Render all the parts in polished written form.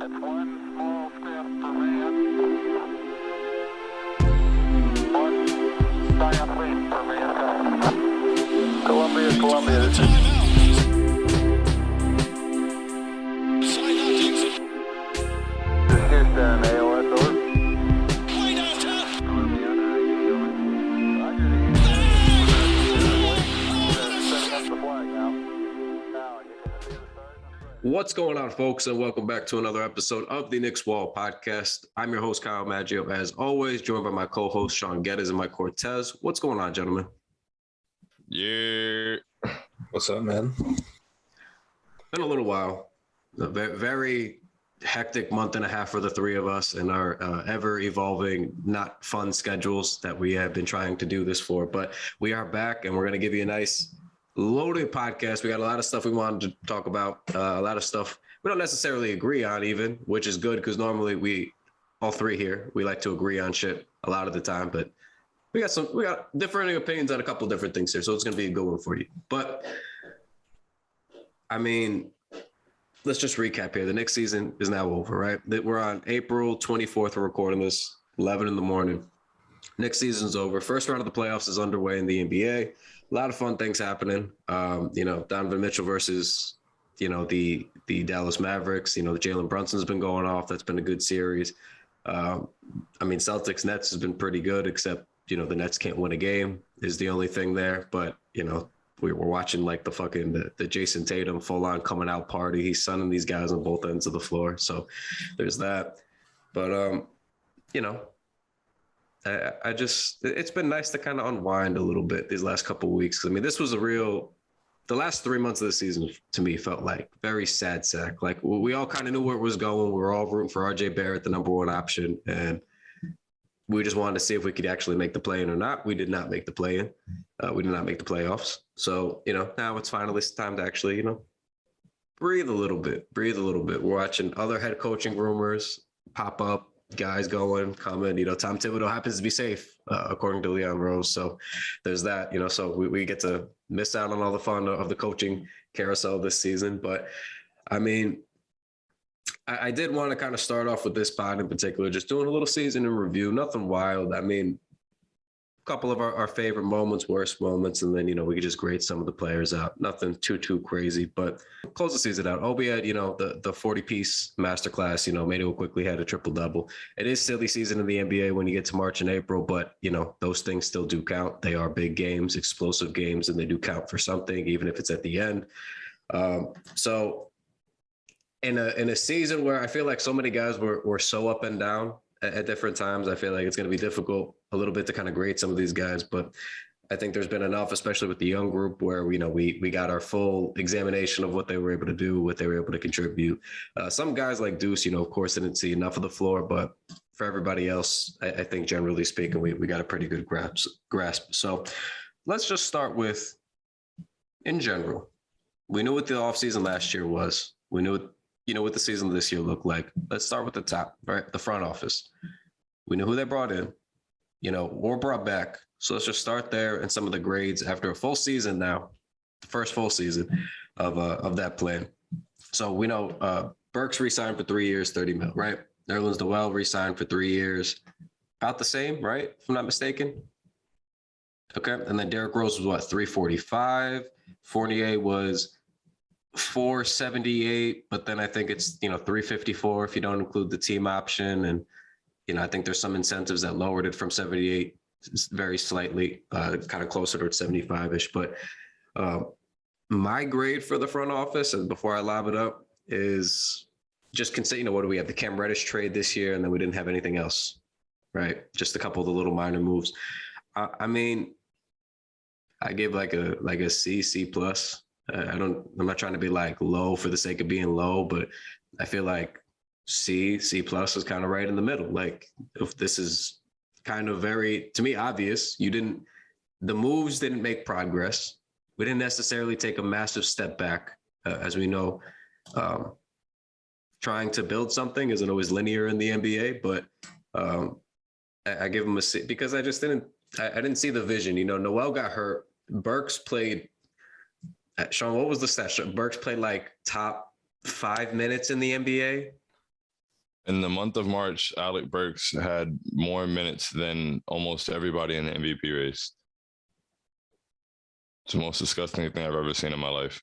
It's one small step for man, one giant leap for mankind. Columbia, this is Houston, AOS, over. What's going on, folks, and welcome back to another episode of the Knicks Wall Podcast. I'm your host, Kyle Maggio, as always, joined by my co-host, Sean Geddes and Mike Cortez. What's going on, gentlemen? Yeah. What's up, man? Been a little while. A very hectic month and a half for the three of us and our ever-evolving, not fun schedules that we have been trying to do this for. But we are back, and we're going to give you a nice loaded podcast. We got a lot of stuff we wanted to talk about, a lot of stuff we don't necessarily agree on even, which is good because normally we all three here, we like to agree on shit a lot of the time, but we got differing opinions on a couple different things here, so it's going to be a good one for you. But I mean, let's just recap here. The Knicks season is now over, right? We're on April 24th. We're recording this 11 in the morning. Knicks season's over. First round of the playoffs is underway in the NBA. A lot of fun things happening. Donovan Mitchell versus, the Dallas Mavericks. The Jalen Brunson's been going off. That's been a good series. Celtics Nets has been pretty good, except, the Nets can't win a game is the only thing there. But, we're watching like the Jason Tatum full on coming out party. He's sunning these guys on both ends of the floor. So there's that. But, it's been nice to kind of unwind a little bit these last couple of weeks. I mean, this was the last 3 months of the season to me felt like very sad sack. Like we all kind of knew where it was going. We were all rooting for RJ Barrett, the number one option. And we just wanted to see if we could actually make the play-in or not. We did not make the play-in. We did not make the playoffs. So, now it's finally time to actually, breathe a little bit. We're watching other head coaching rumors pop up. Guys coming, Tom Thibodeau happens to be safe, according to Leon Rose. So there's that, so we get to miss out on all the fun of the coaching carousel this season. But I mean, I did want to kind of start off with this pod in particular, just doing a little season in review, nothing wild. I mean, a couple of our favorite moments, worst moments, and then, we could just grade some of the players out. Nothing too crazy, but close the season out. Obi had, the 40-piece masterclass, made it quickly, had a triple-double. It is silly season in the NBA when you get to March and April, but, those things still do count. They are big games, explosive games, and they do count for something, even if it's at the end. So in a season where I feel like so many guys were so up and down at different times, I feel like it's going to be difficult a little bit to kind of grade some of these guys, but I think there's been enough, especially with the young group, where we got our full examination of what they were able to do, what they were able to contribute. Some guys like Deuce, of course, didn't see enough of the floor, but for everybody else, I think generally speaking, we got a pretty good grasp. So let's just start with, in general, we knew what the offseason last year was. We knew what the season this year looked like. Let's start with the top, right? The front office. We knew who they brought in, or brought back. So let's just start there and some of the grades after a full season now, the first full season of that plan. So we know Burks re-signed for 3 years, $30 million, right? Nerlens Noel re-signed for 3 years, about the same, right? If I'm not mistaken. Okay, and then Derrick Rose was what, 345? Fournier was 478, but then I think it's 354 if you don't include the team option, and I think there's some incentives that lowered it from 78 very slightly, kind of closer to 75ish. But my grade for the front office, and before I lob it up, is just consider, what do we have? The Cam Reddish trade this year, and then we didn't have anything else, right? Just a couple of the little minor moves. I mean, I give like a C plus. I'm not trying to be like low for the sake of being low, but I feel like C plus is kind of right in the middle. Like, if this is kind of very, to me, obvious, the moves didn't make progress. We didn't necessarily take a massive step back, as we know. Trying to build something isn't always linear in the NBA, but I give him a C because I didn't see the vision. Noel got hurt. Burks played. Sean, what was the stat? Burks played like top 5 minutes in the NBA. In the month of March, Alec Burks had more minutes than almost everybody in the MVP race. It's the most disgusting thing I've ever seen in my life.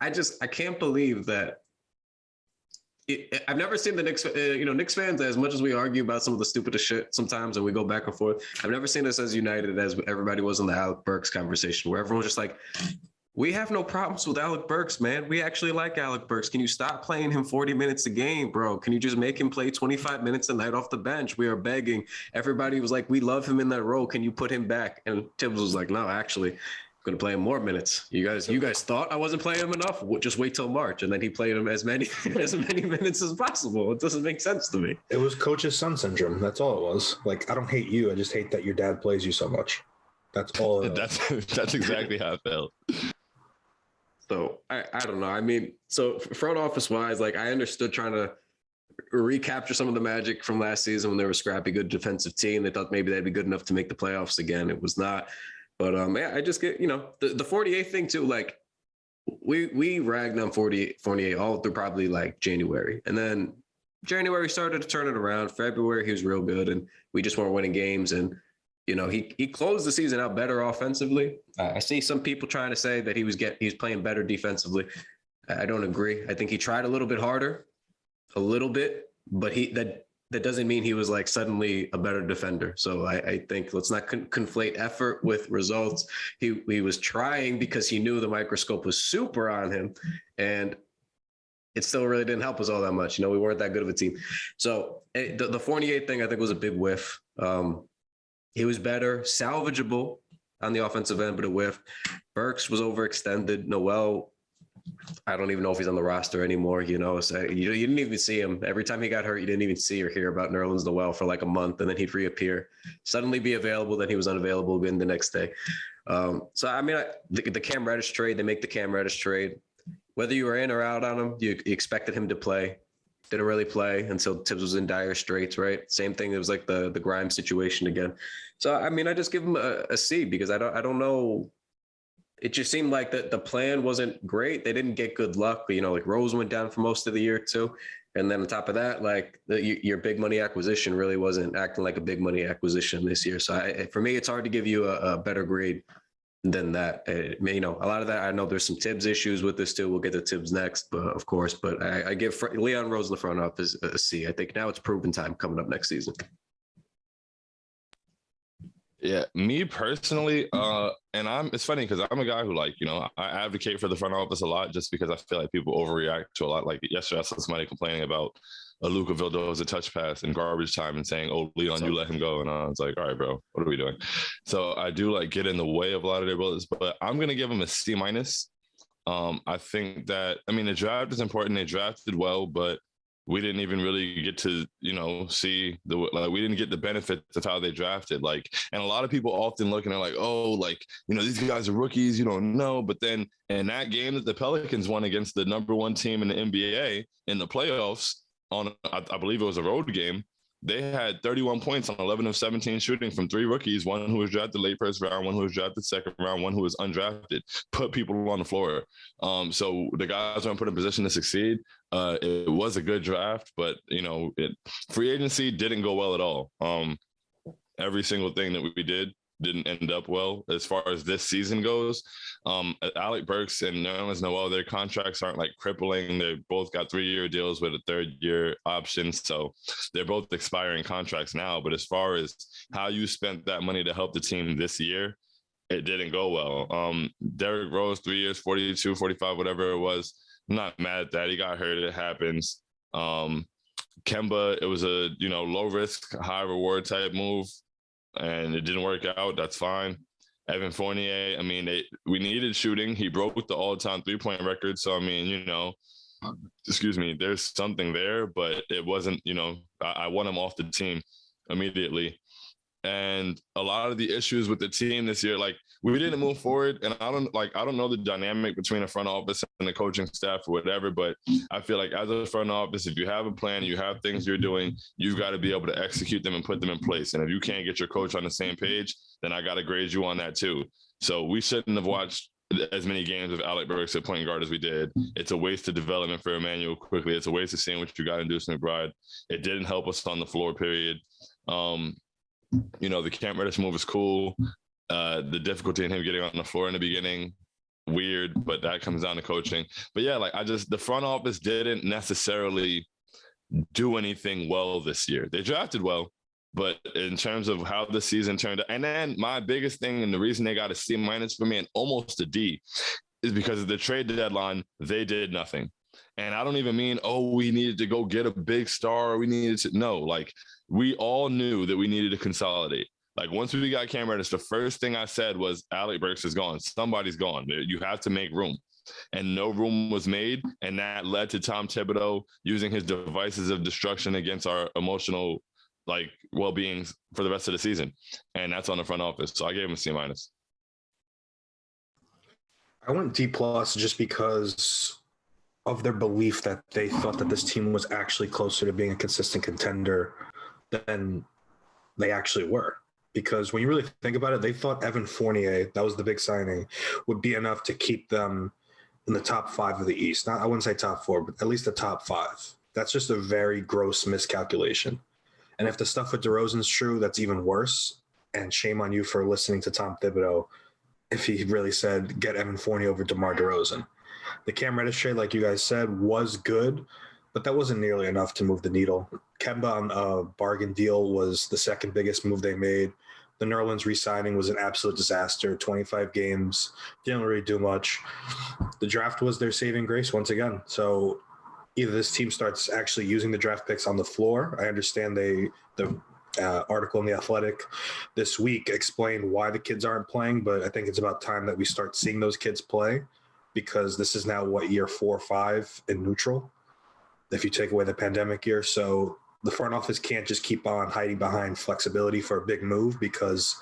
I can't believe that. I've never seen the Knicks, Knicks fans, as much as we argue about some of the stupidest shit sometimes and we go back and forth, I've never seen us as united as everybody was in the Alec Burks conversation, where everyone's just like, we have no problems with Alec Burks, man. We actually like Alec Burks. Can you stop playing him 40 minutes a game, bro? Can you just make him play 25 minutes a night off the bench? We are begging. Everybody was like, we love him in that role. Can you put him back? And Tibbs was like, no, actually, I'm going to play him more minutes. You guys thought I wasn't playing him enough? Just wait till March. And then he played him as many minutes as possible. It doesn't make sense to me. It was coach's son syndrome. That's all it was. Like, I don't hate you. I just hate that your dad plays you so much. That's all. That's exactly how I felt. So I don't know. I mean, so front office wise, like I understood trying to recapture some of the magic from last season when they were a scrappy, good defensive team. They thought maybe they'd be good enough to make the playoffs again. It was not. But yeah, I just get, the 48 thing too. Like we ragged on 48 all through probably like January, and then January started to turn it around. February he was real good, and we just weren't winning games. And he closed the season out better offensively. I see some people trying to say that he's playing better defensively. I don't agree. I think he tried a little bit harder, but that doesn't mean he was like suddenly a better defender. So I think let's not conflate effort with results. He was trying because he knew the microscope was super on him, and it still really didn't help us all that much. We weren't that good of a team. So the Fournier thing I think was a big whiff. He was better, salvageable on the offensive end, but a whiff. Burks was overextended. Noel, I don't even know if he's on the roster anymore. So you didn't even see him. Every time he got hurt, you didn't even see or hear about Nerlens Noel for like a month, and then he'd reappear, suddenly be available, then he was unavailable again the next day. So, I mean, the Cam Reddish trade, they make the Cam Reddish trade. Whether you were in or out on him, you expected him to play. Didn't really play until Tibbs was in dire straits, right? Same thing. It was like the Grimes situation again. So, I mean, I just give him a C because I don't know. It just seemed like the plan wasn't great. They didn't get good luck. Like Rose went down for most of the year too. And then on top of that, like your big money acquisition really wasn't acting like a big money acquisition this year. So for me, it's hard to give you a better grade than that. A lot of that, I know there's some Tibbs issues with this too. We'll get to Tibbs next, but of course, but I give Leon Rose in the front office a C. I think now it's proven time coming up next season. Yeah, me personally, and it's funny because I'm a guy who I advocate for the front office a lot just because I feel like people overreact to a lot. Like yesterday, I saw somebody complaining about a Luka Vildoza touch pass in garbage time and saying, "Oh, Leon, you let him go," and I was like, "All right, bro, what are we doing?" So I do get in the way of a lot of their bullets, but I'm gonna give them a C minus. I think that the draft is important. They drafted well, but we didn't even really get to, see we didn't get the benefits of how they drafted. And a lot of people often look and they're like, oh, these guys are rookies, you don't know. But then in that game that the Pelicans won against the number one team in the NBA in the playoffs I believe it was a road game, they had 31 points on 11 of 17 shooting from three rookies, one who was drafted late first round, one who was drafted second round, one who was undrafted, put people on the floor. So the guys weren't put in position to succeed. It was a good draft, but, free agency didn't go well at all. Every single thing that we did didn't end up well as far as this season goes. Alec Burks and Nerlens Noel, their contracts aren't crippling. They both got 3-year deals with a 3rd-year option. So they're both expiring contracts now. But as far as how you spent that money to help the team this year, it didn't go well. Derrick Rose, 3 years, 42, 45, whatever it was. I'm not mad at that. He got hurt. It happens. Kemba, it was a, low risk, high reward type move, and it didn't work out. That's fine. Evan Fournier, we needed shooting. He broke the all-time three-point record. So, there's something there, but it wasn't, I want him off the team immediately. And a lot of the issues with the team this year, we didn't move forward. And I don't know the dynamic between the front office and the coaching staff or whatever, but I feel like as a front office, if you have a plan, you have things you're doing, you've got to be able to execute them and put them in place. And if you can't get your coach on the same page, then I got to grade you on that too. So we shouldn't have watched as many games with Alec Burks at point guard as we did. It's a waste of development for Emmanuel quickly. It's a waste of seeing what you got in Deuce McBride. It didn't help us on the floor, period. The Cam Reddish move is cool. The difficulty in him getting on the floor in the beginning, weird, but that comes down to coaching. But yeah, the front office didn't necessarily do anything well this year. They drafted well, but in terms of how the season turned out, and then my biggest thing and the reason they got a C- for me and almost a D is because of the trade deadline, they did nothing. And I don't even mean, we needed to go get a big star. We all knew that we needed to consolidate. Like, once we got Cam Reddish, the first thing I said was, Alec Burks is gone. Somebody's gone. You have to make room. And no room was made. And that led to Tom Thibodeau using his devices of destruction against our emotional, well-being for the rest of the season. And that's on the front office. So I gave him a C-. I went D+ just because of their belief that they thought that this team was actually closer to being a consistent contender than they actually were. Because when you really think about it, they thought Evan Fournier, that was the big signing, would be enough to keep them in the top 5 of the East. I wouldn't say top 4, but at least the top 5. That's just a very gross miscalculation. And if the stuff with DeRozan's true, that's even worse. And shame on you for listening to Tom Thibodeau if he really said, get Evan Fournier over DeMar DeRozan. The Cam Reddish trade, like you guys said, was good, but that wasn't nearly enough to move the needle. Kemba on a bargain deal was the second biggest move they made. The Nerlens re-signing was an absolute disaster. 25 games, didn't really do much. The draft was their saving grace once again. So either this team starts actually using the draft picks on the floor. I understand the article in The Athletic this week explained why the kids aren't playing, but I think it's about time that we start seeing those kids play, because this is now, year 4 or 5 in neutral, if you take away the pandemic year. So the front office can't just keep on hiding behind flexibility for a big move, because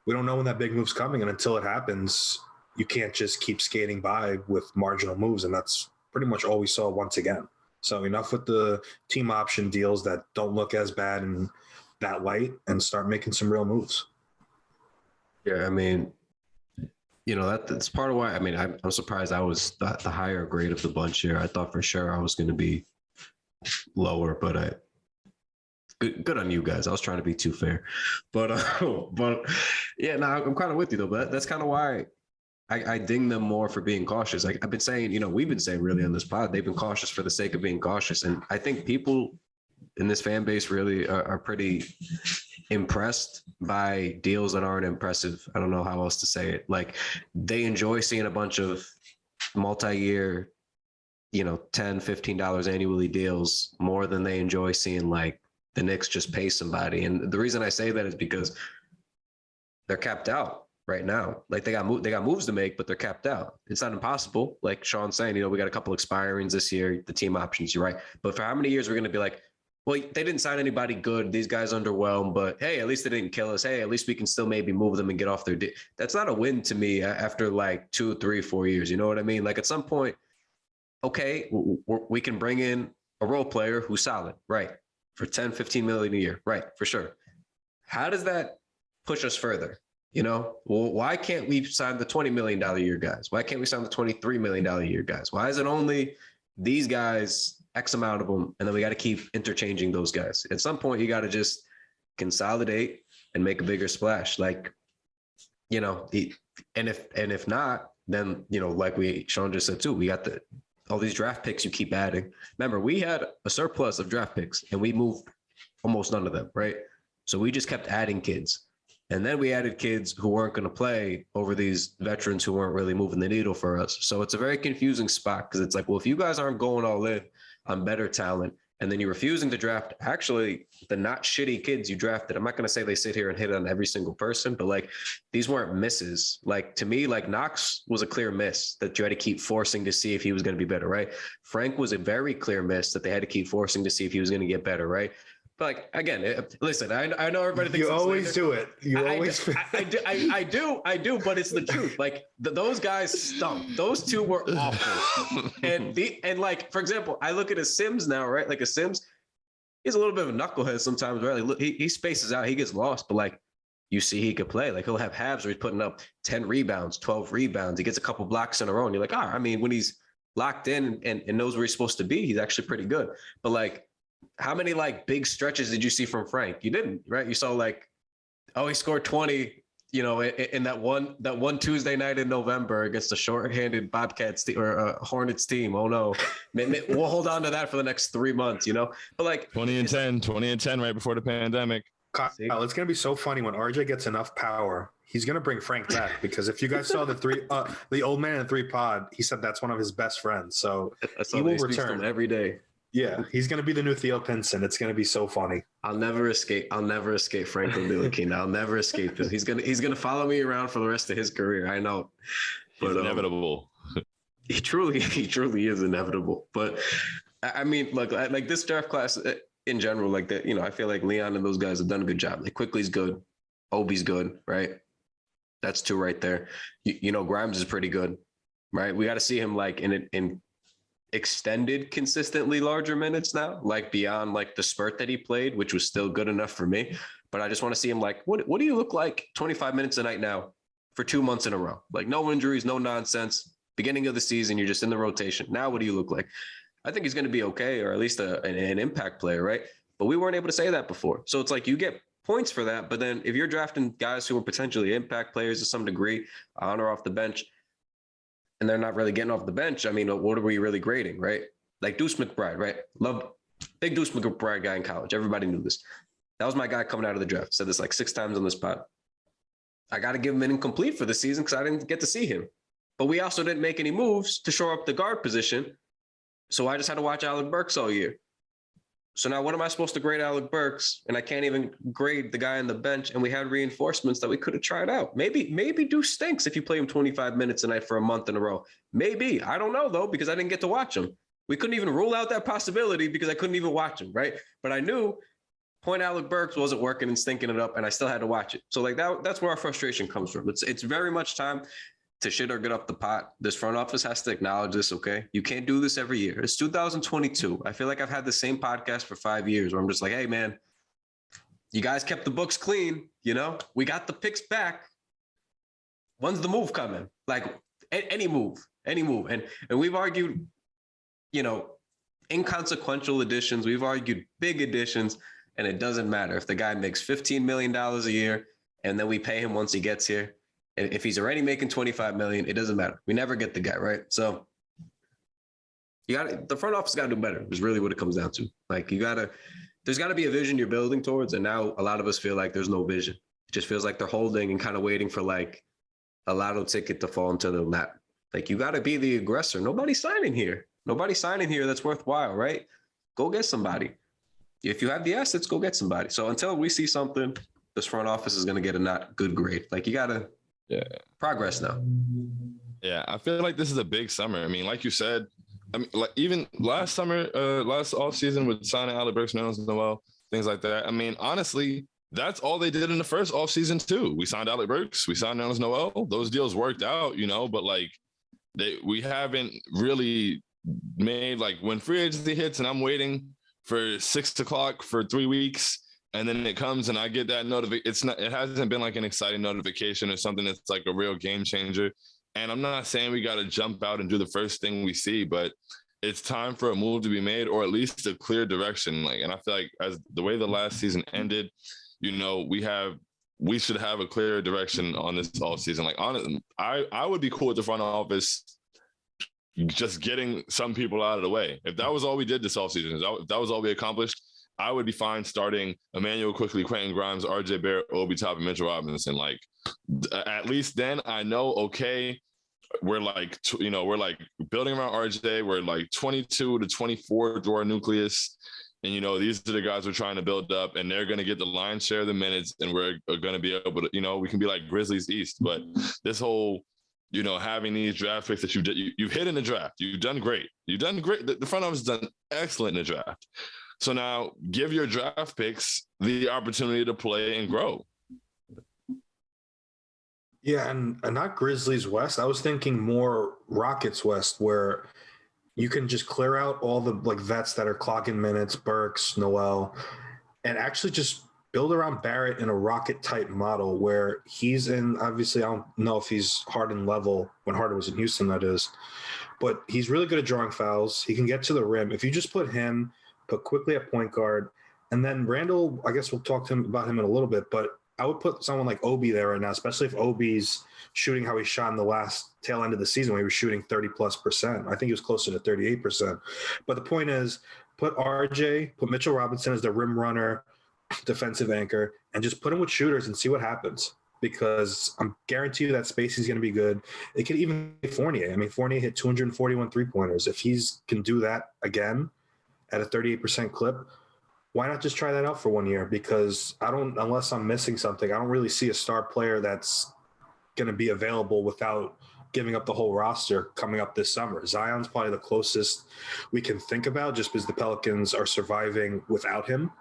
we don't know when that big move's coming. And until it happens, you can't just keep skating by with marginal moves. And that's pretty much all we saw once again. So enough with the team option deals that don't look as bad in that light, and start making some real moves. Yeah, I mean, that's part of why. I mean, I'm surprised I was the higher grade of the bunch here. I thought for sure I was going to be lower, but good on you guys. I was trying to be too fair, but yeah, no, I'm kind of with you though. But that's kind of why I ding them more for being cautious. Like I've been saying, we've been saying really on this pod, they've been cautious for the sake of being cautious, and I think people in this fan base really are pretty impressed by deals that aren't impressive. I don't know how else to say it. Like, they enjoy seeing a bunch of multi-year, $10-15 annually deals more than they enjoy seeing the Knicks just pay somebody. And the reason I say that is because they're capped out right now. Like, they got moves to make, but they're capped out. It's not impossible. Like Shaun's saying, we got a couple expirings this year, the team options, you're right. But for how many years we're going to be like, well, they didn't sign anybody good. These guys underwhelmed, but hey, at least they didn't kill us. Hey, at least we can still maybe move them and get off their deal. That's not a win to me after 2, 3, 4 years. You know what I mean? Like, at some point, okay, we can bring in a role player who's solid, right? For 10, 15 million a year, right? For sure. How does that push us further? Well, why can't we sign the $20 million a year guys? Why can't we sign the $23 million a year guys? Why is it only these guys, X amount of them, and then we got to keep interchanging those guys? At some point, you got to just consolidate and make a bigger splash. And if not, then, like Shaun just said too, we got all these draft picks you keep adding. Remember, we had a surplus of draft picks and we moved almost none of them, right? So we just kept adding kids. And then we added kids who weren't going to play over these veterans who weren't really moving the needle for us. So it's a very confusing spot, because it's like, well, if you guys aren't going all in on better talent, and then you're refusing to draft actually the not shitty kids you drafted. I'm not going to say they sit here and hit on every single person, but these weren't misses. To me, Knox was a clear miss that you had to keep forcing to see if he was going to be better, right? Frank was a very clear miss that they had to keep forcing to see if he was going to get better, right? But again, listen, I know everybody thinks you always do it. I do, but it's the truth. Those guys stunk. Those two were awful. and for example, I look at a Sims now, right? Like a Sims, he's a little bit of a knucklehead sometimes, right? He spaces out, he gets lost, but you see he could play. Like he'll have halves where he's putting up 10 rebounds, 12 rebounds. He gets a couple blocks in a row. And you're like, I mean, when he's locked in and knows where he's supposed to be, he's actually pretty good. But like, how many like big stretches did you see from Frank? You didn't, right? You saw like, oh, he scored 20, in that one Tuesday night in November against the short-handed Bobcats or Hornets team. Oh no, we'll hold on to that for the next 3 months, But like 20 and 10 right before the pandemic. Kyle, it's gonna be so funny when RJ gets enough power. He's gonna bring Frank back because if you guys saw the old man in the 3 pod, he said that's one of his best friends. So he will return every day. Yeah, he's gonna be the new Theo Pinson. It's gonna be so funny. I'll never escape Franklin Ntilikina. I'll never escape him. He's gonna follow me around for the rest of his career. I know, but inevitable. He truly is inevitable. But I mean, look, like this draft class in general, like that. I feel like Leon and those guys have done a good job. Like Quickly's good, Obi's good, right? That's 2 right there. Grimes is pretty good, right? We got to see him like in extended consistently larger minutes now, like beyond like the spurt that he played, which was still good enough for me. But I just want to see him like, what do you look like 25 minutes a night now for 2 months in a row? Like no injuries, no nonsense. Beginning of the season, you're just in the rotation. Now, what do you look like? I think he's going to be okay, or at least an impact player, right? But we weren't able to say that before. So it's like you get points for that. But then if you're drafting guys who are potentially impact players to some degree, on or off the bench, and they're not really getting off the bench, I mean, what are we really grading, right? Like Deuce McBride, right? Love big Deuce McBride guy in college. Everybody knew this. That was my guy coming out of the draft. Said this like 6 times on this pod. I got to give him an incomplete for the season because I didn't get to see him. But we also didn't make any moves to shore up the guard position. So I just had to watch Alec Burks all year. So now what am I supposed to grade Alec Burks? And I can't even grade the guy on the bench. And we had reinforcements that we could have tried out. Maybe Deuce stinks if you play him 25 minutes a night for a month in a row. Maybe. I don't know, though, because I didn't get to watch him. We couldn't even rule out that possibility because I couldn't even watch him, right? But I knew point Alec Burks wasn't working and stinking it up, and I still had to watch it. So like that's where our frustration comes from. It's very much time to shit or get up the pot. This front office has to acknowledge this, okay? You can't do this every year. It's 2022. I feel like I've had the same podcast for 5 years where I'm just like, hey, man, you guys kept the books clean, We got the picks back. When's the move coming? Like any move. And we've argued, inconsequential additions. We've argued big additions, and it doesn't matter. If the guy makes $15 million a year and then we pay him once he gets here, if he's already making $25 million, it doesn't matter. We never get the guy, right? So the front office got to do better is really what it comes down to. Like there's got to be a vision you're building towards. And now a lot of us feel like there's no vision. It just feels like they're holding and kind of waiting for like a lotto ticket to fall into their lap. Like you got to be the aggressor. Nobody's signing here that's worthwhile, right? Go get somebody. If you have the assets, go get somebody. So until we see something, this front office is going to get a not good grade. Like you got to progress now. Yeah, I feel like this is a big summer. I mean, like you said, like even last summer, last offseason with signing Alec Burks, Noel, things like that. I mean, honestly, that's all they did in the first offseason too. We signed Alec Burks, we signed Noel. Those deals worked out, but like we haven't really made like when free agency hits and I'm waiting for 6 o'clock for 3 weeks. And then it comes and I get that notification. It hasn't been like an exciting notification or something that's like a real game changer. And I'm not saying we got to jump out and do the first thing we see, but it's time for a move to be made or at least a clear direction. Like, and I feel like as the way the last season ended, we should have a clear direction on this all season. Like, honestly, I would be cool with the front office just getting some people out of the way. If that was all we did this offseason, if that was all we accomplished, I would be fine starting Emmanuel Quickly, Quentin Grimes, RJ Barrett, Obi Toppin, Mitchell Robinson. Like, at least then I know, okay, we're like building around RJ. We're like 22 to 24 to our nucleus. And, these are the guys we're trying to build up and they're going to get the lion's share of the minutes and we're going to be able to, we can be like Grizzlies East. But this whole, having these draft picks that you've hit in the draft, you've done great. You've done great. The front office has done excellent in the draft. So now give your draft picks the opportunity to play and grow. Yeah, and not Grizzlies West. I was thinking more Rockets West, where you can just clear out all the like vets that are clocking minutes, Burks, Noel, and actually just build around Barrett in a Rocket type model where he's in, obviously, I don't know if he's Harden level when Harden was in Houston, that is, but he's really good at drawing fouls. He can get to the rim. If you just put quickly at point guard, and then Randall, I guess we'll talk to him about him in a little bit, but I would put someone like Obi there right now, especially if Obi's shooting how he shot in the last tail end of the season when he was shooting 30+%. I think he was closer to 38%. But the point is, put RJ, put Mitchell Robinson as the rim runner, defensive anchor, and just put him with shooters and see what happens. Because I'm guarantee you that spacing is going to be good. It could even be Fournier. I mean, Fournier hit 241 3-pointers. If he's can do that again at a 38% clip, why not just try that out for 1 year? Because unless I'm missing something, I don't really see a star player that's going to be available without giving up the whole roster coming up this summer. Zion's probably the closest we can think about just because the Pelicans are surviving without him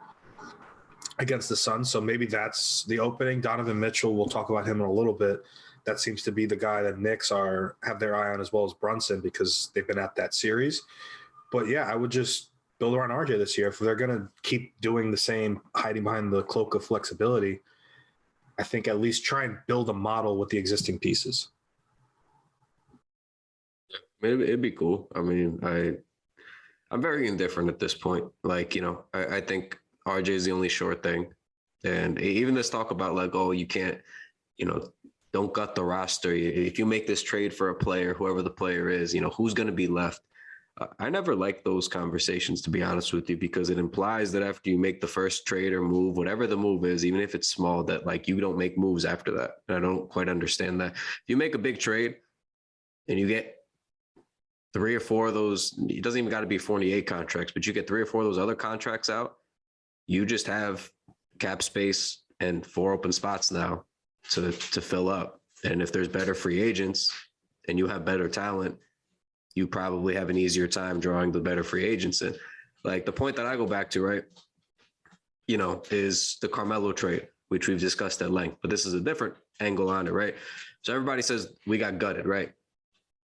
against the Suns. So maybe that's the opening. Donovan Mitchell, we'll talk about him in a little bit. That seems to be the guy that Knicks have their eye on, as well as Brunson, because they've been at that series. But yeah, I would just build around RJ this year. If they're going to keep doing the same, hiding behind the cloak of flexibility, I think at least try and build a model with the existing pieces. It'd be cool. I mean, I'm very indifferent at this point. Like, I think RJ is the only sure thing. And even this talk about like, oh, you can't, don't gut the roster. If you make this trade for a player, whoever the player is, who's going to be left? I never like those conversations, to be honest with you, because it implies that after you make the first trade or move, whatever the move is, even if it's small, that like you don't make moves after that. And I don't quite understand that. If you make a big trade and you get 3 or 4 of those, it doesn't even got to be Fournier contracts, but you get 3 or 4 of those other contracts out, you just have cap space and 4 open spots now to fill up. And if there's better free agents and you have better talent, you probably have an easier time drawing the better free agents in. Like the point that I go back to, right, is the Carmelo trade, which we've discussed at length, but this is a different angle on it, right? So everybody says we got gutted, right?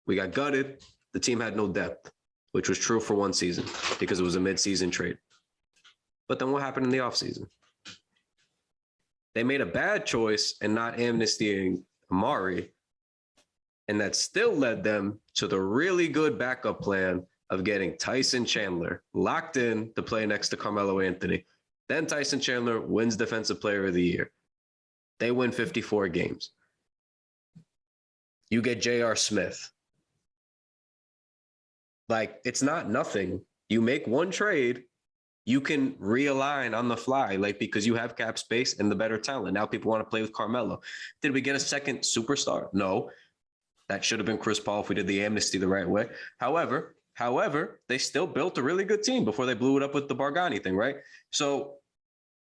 We got gutted. The team had no depth, which was true for one season because it was a mid-season trade. But then what happened in the offseason? They made a bad choice and not amnestying Amari, and that still led them to the really good backup plan of getting Tyson Chandler locked in to play next to Carmelo Anthony. Then Tyson Chandler wins Defensive Player of the Year. They win 54 games. You get J.R. Smith. Like, it's not nothing. You make one trade, you can realign on the fly, like, because you have cap space and the better talent. Now people want to play with Carmelo. Did we get a second superstar? No. That should have been Chris Paul if we did the amnesty the right way. However, they still built a really good team before they blew it up with the Bargnani thing, right? So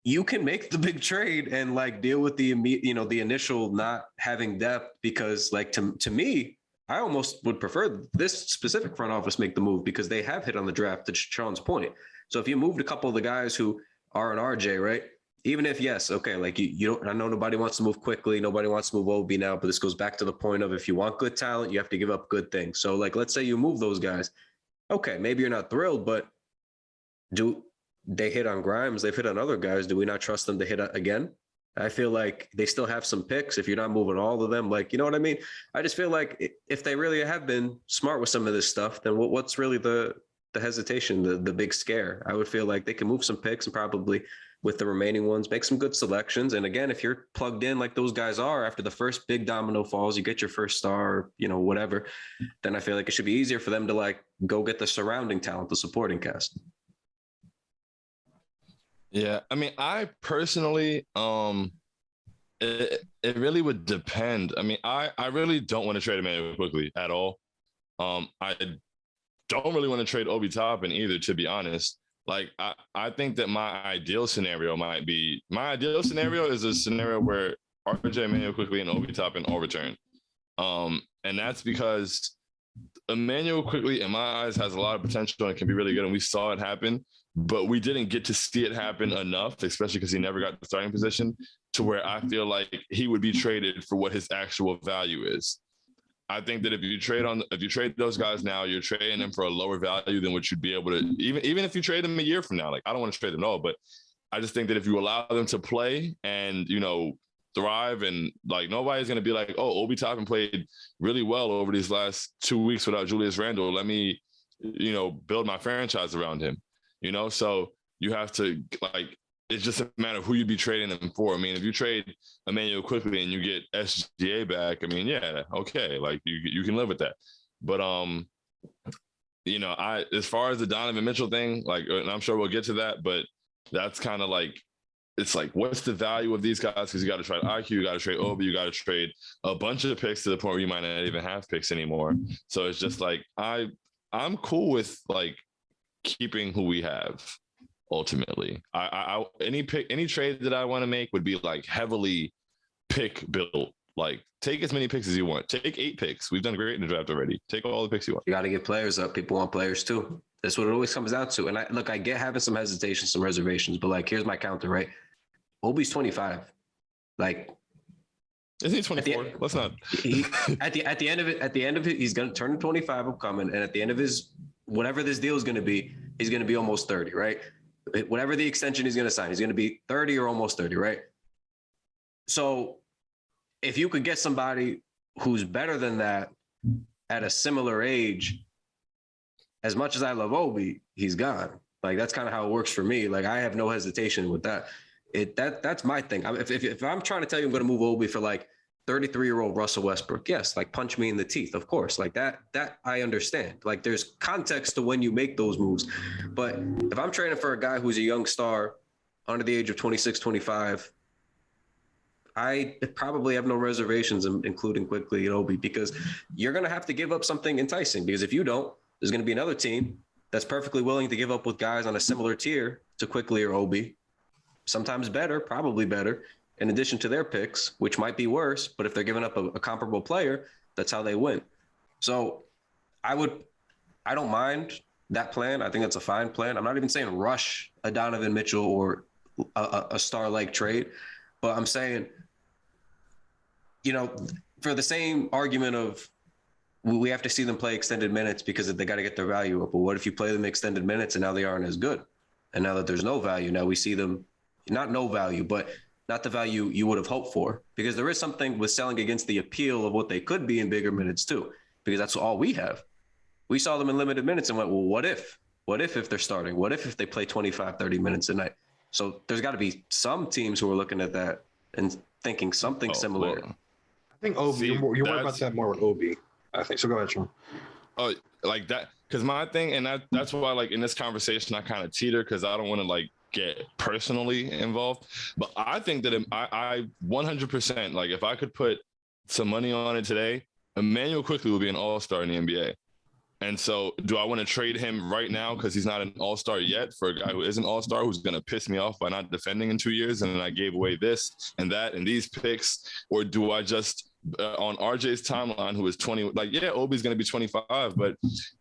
you can make the big trade and like deal with the initial not having depth, because like to me, I almost would prefer this specific front office make the move because they have hit on the draft, to Sean's point. So if you moved a couple of the guys who are an RJ, right? Even if, yes, okay, like you don't, I know nobody wants to move quickly. Nobody wants to move Obi now, but this goes back to the point of if you want good talent, you have to give up good things. So like, let's say you move those guys. Okay, maybe you're not thrilled, but do they hit on Grimes? They've hit on other guys. Do we not trust them to hit again? I feel like they still have some picks if you're not moving all of them. Like, you know what I mean? I just feel like if they really have been smart with some of this stuff, then what's really the hesitation, the big scare? I would feel like they can move some picks and probably with the remaining ones, make some good selections. And again, if you're plugged in like those guys are, after the first big domino falls, you get your first star, whatever, then I feel like it should be easier for them to like go get the surrounding talent, the supporting cast. Yeah, I mean, I personally, it really would depend. I mean, I really don't want to trade Emmanuel quickly at all. I don't really want to trade Obi Toppin either, to be honest. Like, I think that my ideal scenario is a scenario where RJ, Emmanuel quickly, and Obi Toppin all return. And that's because Emmanuel quickly, in my eyes, has a lot of potential and can be really good. And we saw it happen, but we didn't get to see it happen enough, especially because he never got the starting position, to where I feel like he would be traded for what his actual value is. I think that if you trade those guys now, you're trading them for a lower value than what you'd be able to, even if you trade them a year from now. Like, I don't want to trade them at all, but I just think that if you allow them to play and, thrive, and like nobody's going to be like, oh, Obi Toppin played really well over these last 2 weeks without Julius Randle. Let me, build my franchise around him, So you have to, like, it's just a matter of who you'd be trading them for. I mean, if you trade Emmanuel quickly and you get SGA back, I mean, yeah, okay, like you can live with that. But as far as the Donovan Mitchell thing, like, and I'm sure we'll get to that, but that's kind of like, it's like, what's the value of these guys? Because you got to trade IQ, you got to trade Obi, you got to trade a bunch of picks to the point where you might not even have picks anymore. So it's just like, I'm cool with like keeping who we have. Ultimately, any trade that I want to make would be like heavily pick built. Like, take as many picks as you want. Take 8 picks. We've done great in the draft already. Take all the picks you want. You got to get players up. People want players too. That's what it always comes down to. And I get having some hesitation, some reservations, but like, here's my counter, right? Obi's 25. Like, isn't he 24? Let's not. At the end of it, he's going to turn 25 upcoming. And at the end of whatever this deal is going to be, he's going to be almost 30, right? Whatever the extension he's going to sign, he's going to be 30 or almost 30, right? So if you could get somebody who's better than that at a similar age, as much as I love Obi, he's gone. Like, that's kind of how it works for me. Like, I have no hesitation with that. That's my thing. If I'm trying to tell you I'm going to move Obi for like 33-year-old Russell Westbrook, yes, like punch me in the teeth, of course. Like that I understand. Like, there's context to when you make those moves. But if I'm trading for a guy who's a young star under the age of 26, 25, I probably have no reservations, including quickly Obi, because you're going to have to give up something enticing, because if you don't, there's going to be another team that's perfectly willing to give up with guys on a similar tier to Quickly or Obi, sometimes better, probably better, in addition to their picks, which might be worse, but if they're giving up a comparable player, that's how they win. So I don't mind that plan. I think that's a fine plan. I'm not even saying rush a Donovan Mitchell or a star-like trade, but I'm saying, for the same argument of we have to see them play extended minutes because they got to get their value up. But what if you play them extended minutes and now they aren't as good? And now that there's no value, now we see them, not no value, but not the value you would have hoped for, because there is something with selling against the appeal of what they could be in bigger minutes too, because that's all we have. We saw them in limited minutes and went, well, what if they're starting? What if they play 25, 30 minutes a night? So there's got to be some teams who are looking at that and thinking something similar. Well, I think Obi, you're worried about that more with Obi, I think. So go ahead, Sean. Oh, like that. Because my thing, and that's why, like, in this conversation, I kind of teeter, because I don't want to, like, get personally involved. But I think that I 100%, like, if I could put some money on it today, Emmanuel Quickly will be an all-star in the NBA. And so do I want to trade him right now because he's not an all-star yet for a guy who is an all-star who's going to piss me off by not defending in 2 years, and then I gave away this and that and these picks? Or do I just on RJ's timeline, who is 20, like, yeah, Obi's going to be 25, but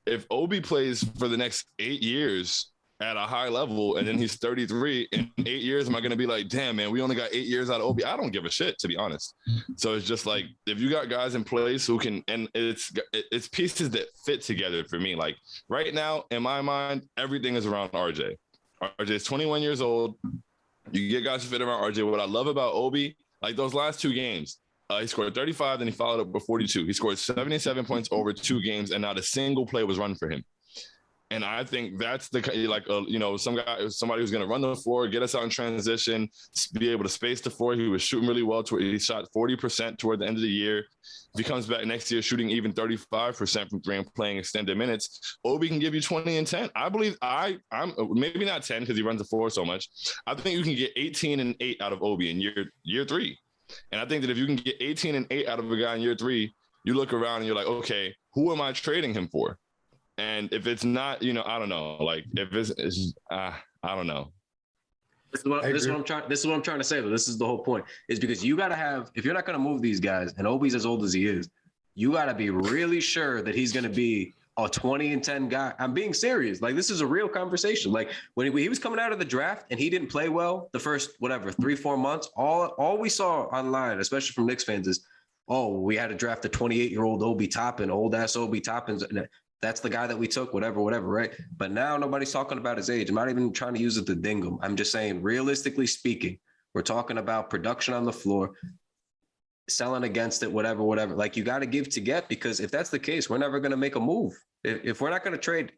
if Obi plays for the next 8 years at a high level and then he's 33 in 8 years, am I going to be like, damn, man, we only got 8 years out of Obi? I don't give a shit, to be honest. So it's just like, if you got guys in place who can, and it's pieces that fit together for me. Like right now, in my mind, everything is around RJ. RJ is 21 years old. You get guys to fit around RJ. What I love about Obi, like those last 2 games, he scored 35, then he followed up with 42. He scored 77 points over 2 games, and not a single play was run for him. And I think that's somebody who's going to run the floor, get us out in transition, be able to space the floor. He was shooting really well. He shot 40% toward the end of the year. If he comes back next year shooting even 35% from 3 and playing extended minutes, Obi can give you 20 and 10. I believe I'm maybe not 10 because he runs the floor so much. I think you can get 18 and 8 out of Obi in year 3. And I think that if you can get 18 and 8 out of a guy in year 3, you look around and you're like, okay, who am I trading him for? And if it's not, I don't know. Like if it's I don't know. This is what I'm trying to say, though. This is the whole point, is because you got to have, if you're not going to move these guys, and Obi's as old as he is, you got to be really sure that he's going to be a 20 and 10 guy. I'm being serious. Like, this is a real conversation. Like when he was coming out of the draft and he didn't play well the first, 3-4 months, all we saw online, especially from Knicks fans, is, oh, we had to draft a 28-year-old Obi Toppin, old ass Obi Toppin. That's the guy that we took, whatever, right? But now nobody's talking about his age. I'm not even trying to use it to ding him. I'm just saying, realistically speaking, we're talking about production on the floor, selling against it, whatever. Like, you got to give to get, because if that's the case, we're never going to make a move. If we're not going to trade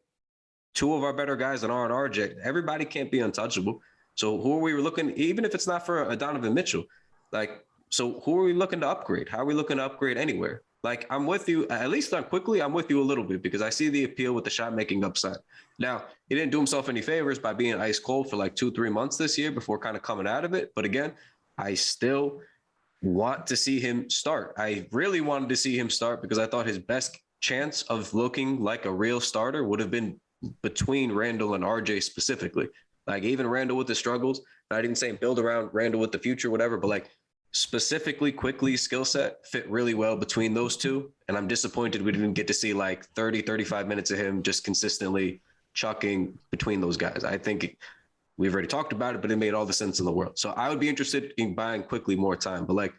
two of our better guys than R and RJ, everybody can't be untouchable. So who are we looking, even if it's not for a Donovan Mitchell, like, so who are we looking to upgrade? How are we looking to upgrade anywhere? Like, I'm with you, at least on quickly, I'm with you a little bit, because I see the appeal with the shot making upside. Now, he didn't do himself any favors by being ice cold for like 2-3 months this year before kind of coming out of it. But again, I still want to see him start. I really wanted to see him start because I thought his best chance of looking like a real starter would have been between Randall and RJ specifically. Like, even Randall with the struggles, not even saying build around Randall with the future, whatever, but like, specifically quickly skill set fit really well between those two. And I'm disappointed we didn't get to see like 35 minutes of him just consistently chucking between those guys. I think we've already talked about it, but it made all the sense in the world. So I would be interested in buying quickly more time, but like,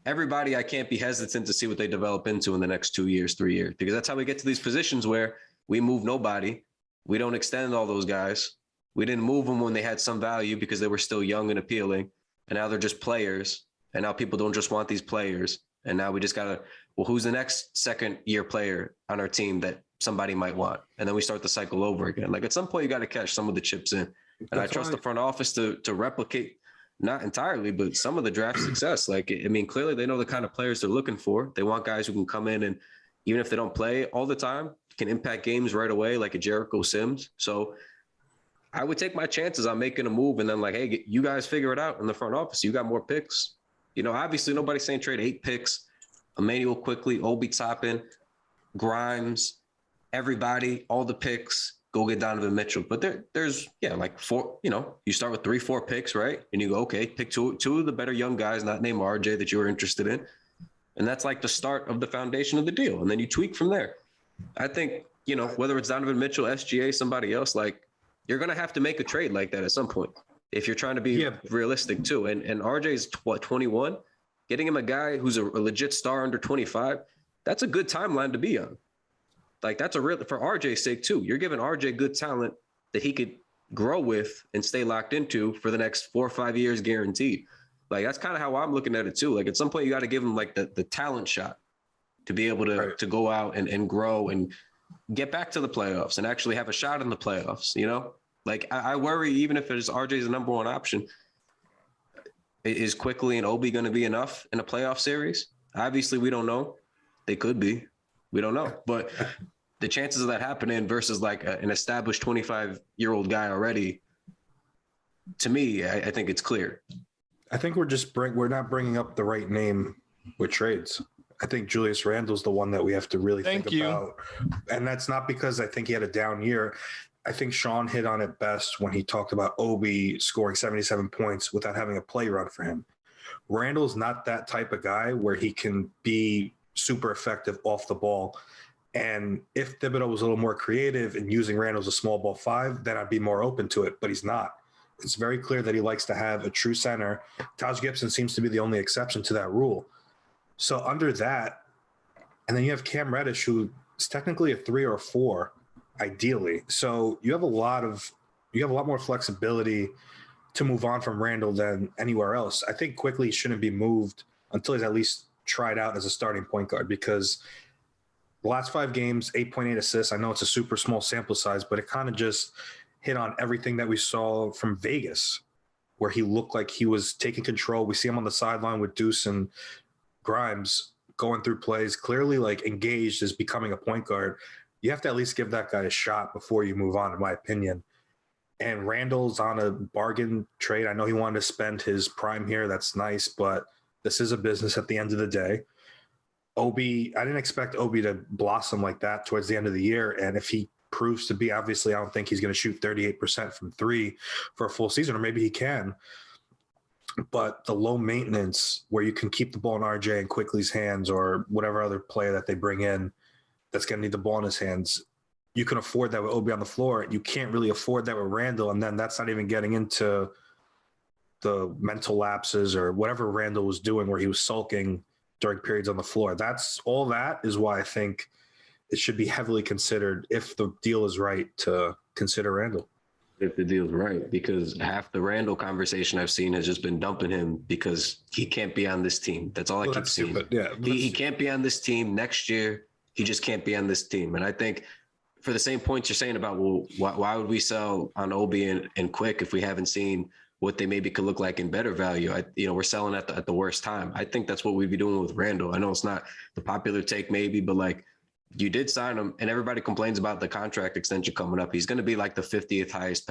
everybody, I can't be hesitant to see what they develop into in the next 2 years, 3 years, because that's how we get to these positions where we move nobody. We don't extend all those guys. We didn't move them when they had some value because they were still young and appealing. And now they're just players. And now people don't just want these players. And now we just got to, well, who's the next second year player on our team that somebody might want? And then we start the cycle over again. Like, at some point, you got to catch some of the chips in. And I trust the front office to replicate, not entirely, but some of the draft success. Like, I mean, clearly they know the kind of players they're looking for. They want guys who can come in and, even if they don't play all the time, can impact games right away, like a Jericho Sims. So I would take my chances on making a move and then, like, hey, you guys figure it out in the front office. You got more picks. You know, obviously nobody's saying trade 8 picks, Emmanuel quickly, Obi Toppin, Grimes, everybody, all the picks, go get Donovan Mitchell. But there's like 4, you start with 3-4 picks, right? And you go, okay, pick two of the better young guys, not named RJ, that you were interested in. And that's like the start of the foundation of the deal. And then you tweak from there. I think, whether it's Donovan Mitchell, SGA, somebody else, like, you're going to have to make a trade like that at some point, if you're trying to be realistic too. And RJ is 21, getting him a guy who's a legit star under 25. That's a good timeline to be on. Like, that's for RJ's sake too. You're giving RJ good talent that he could grow with and stay locked into for the next 4 or 5 years guaranteed. Like, that's kind of how I'm looking at it too. Like, at some point you got to give him like the talent shot to be able to go out and grow and get back to the playoffs and actually have a shot in the playoffs, Like, I worry, even if it's RJ's the number one option, is Quickly and Obi going to be enough in a playoff series? Obviously, we don't know. They could be. We don't know. But the chances of that happening versus like an established 25-year-old guy already, to me, I think it's clear. I think we're not bringing up the right name with trades. I think Julius Randle's the one that we have to really think about. And that's not because I think he had a down year. I think Shaun hit on it best when he talked about Obi scoring 77 points without having a play run for him. Randle's not that type of guy where he can be super effective off the ball. And if Thibodeau was a little more creative in using Randle as a small ball 5, then I'd be more open to it, but he's not. It's very clear that he likes to have a true center. Taj Gibson seems to be the only exception to that rule. So under that, and then you have Cam Reddish, who is technically a 3 or a 4, ideally. So you have a lot more flexibility to move on from Randle than anywhere else. I think Quickly he shouldn't be moved until he's at least tried out as a starting point guard, because the last 5 games, 8.8 assists. I know it's a super small sample size, but it kind of just hit on everything that we saw from Vegas, where he looked like he was taking control. We see him on the sideline with Deuce and Grimes going through plays, clearly like engaged as becoming a point guard. You have to at least give that guy a shot before you move on, in my opinion. And Randall's on a bargain trade. I know he wanted to spend his prime here. That's nice, but this is a business at the end of the day. Obi, I didn't expect Obi to blossom like that towards the end of the year. And if he proves to be, obviously, I don't think he's going to shoot 38% from 3 for a full season, or maybe he can. But the low maintenance where you can keep the ball in RJ and Quickly's hands, or whatever other player that they bring in that's going to need the ball in his hands, you can afford that with Obi on the floor. You can't really afford that with Randle. And then that's not even getting into the mental lapses or whatever Randle was doing where he was sulking during periods on the floor. That is why I think it should be heavily considered if the deal is right to consider Randall. If the deal's right, because half the Randall conversation I've seen has just been dumping him because he can't be on this team. That's all I keep seeing. Yeah, he can't be on this team next year. He just can't be on this team. And I think for the same points you're saying about, well, why would we sell on Obi and Quick if we haven't seen what they maybe could look like in better value? We're selling at the worst time. I think that's what we'd be doing with Randall. I know it's not the popular take maybe, but like, you did sign him, and everybody complains about the contract extension coming up. He's going to be like the 50th highest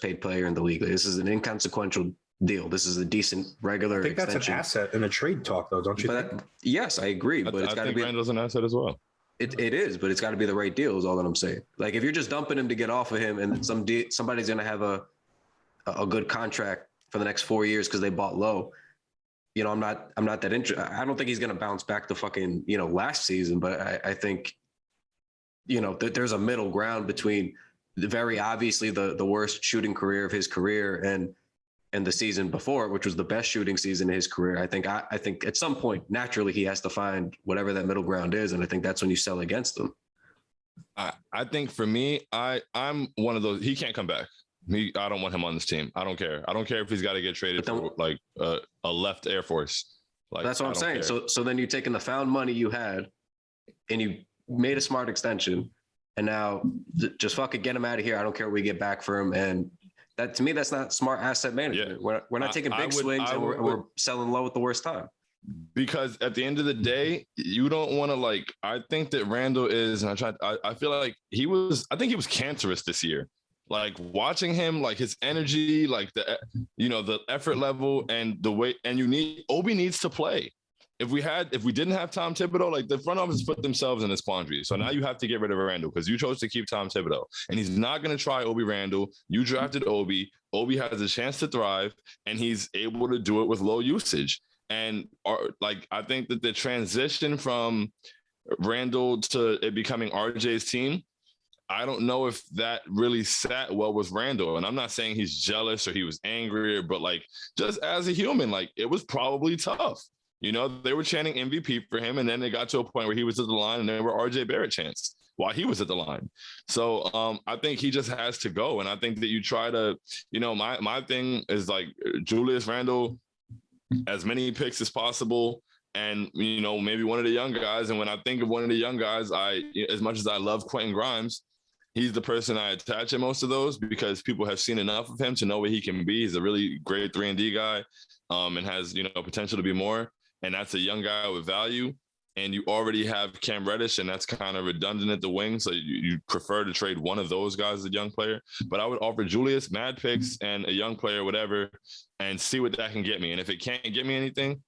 paid player in the league. This is an inconsequential deal. This is a decent regular I think that's extension. an asset in a trade talk, though, don't you think? Yes, I agree, but it's got to be. Randall's an asset as well. It is, but it's got to be the right deal. Is all that I'm saying. Like if you're just dumping him to get off of him, and somebody's going to have a good contract for the next 4 years because they bought low. I'm not that interested. I don't think he's going to bounce back to fucking, last season, but I think, that there's a middle ground between very obviously the worst shooting career of his career and the season before, which was the best shooting season in his career. I think at some point, naturally, he has to find whatever that middle ground is. And I think that's when you sell against him. I think for me, I'm one of those, he can't come back. I don't want him on this team. I don't care. I don't care if he's got to get traded for like a left Air Force. Like that's what I'm saying. Care. So then you're taking the found money you had and you made a smart extension and now just fucking get him out of here. I don't care what we get back for him. And that to me, that's not smart asset management. Yeah. We're not taking big swings and we're selling low at the worst time. Because at the end of the day, you don't want to I think that Randall is, and I feel like he was cancerous this year. Like watching him, like his energy, like the effort level and the way, and Obi needs to play. If we didn't have Tom Thibodeau, like the front office put themselves in this quandary. So now you have to get rid of Randall because you chose to keep Tom Thibodeau and he's not going to try Obi Randall. You drafted Obi. Obi has a chance to thrive and he's able to do it with low usage. And I think that the transition from Randall to it becoming RJ's team, I don't know if that really sat well with Randall. And I'm not saying he's jealous or he was angry, but just as a human, it was probably tough. They were chanting MVP for him. And then they got to a point where he was at the line and they were RJ Barrett chants while he was at the line. So I think he just has to go. And I think that you try to, my thing is Julius Randle, as many picks as possible. And, maybe one of the young guys. And when I think of one of the young guys, as much as I love Quentin Grimes, he's the person I attach in most of those because people have seen enough of him to know what he can be. He's a really great 3-and-D guy and has, potential to be more. And that's a young guy with value. And you already have Cam Reddish, and that's kind of redundant at the wing. So you prefer to trade one of those guys as a young player. But I would offer Julius mad picks and a young player, whatever, and see what that can get me. And if it can't get me anything,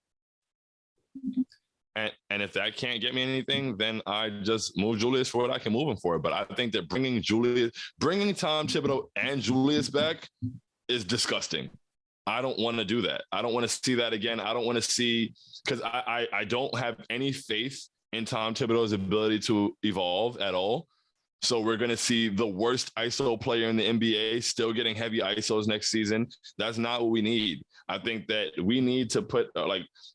and if that can't get me anything, then I just move Julius for what I can move him for. But I think that bringing Tom Thibodeau and Julius back is disgusting. I don't want to do that. I don't want to see that again. I don't want to see, because I don't have any faith in Tom Thibodeau's ability to evolve at all. So we're going to see the worst ISO player in the NBA still getting heavy ISOs next season. That's not what we need. I think that we need to put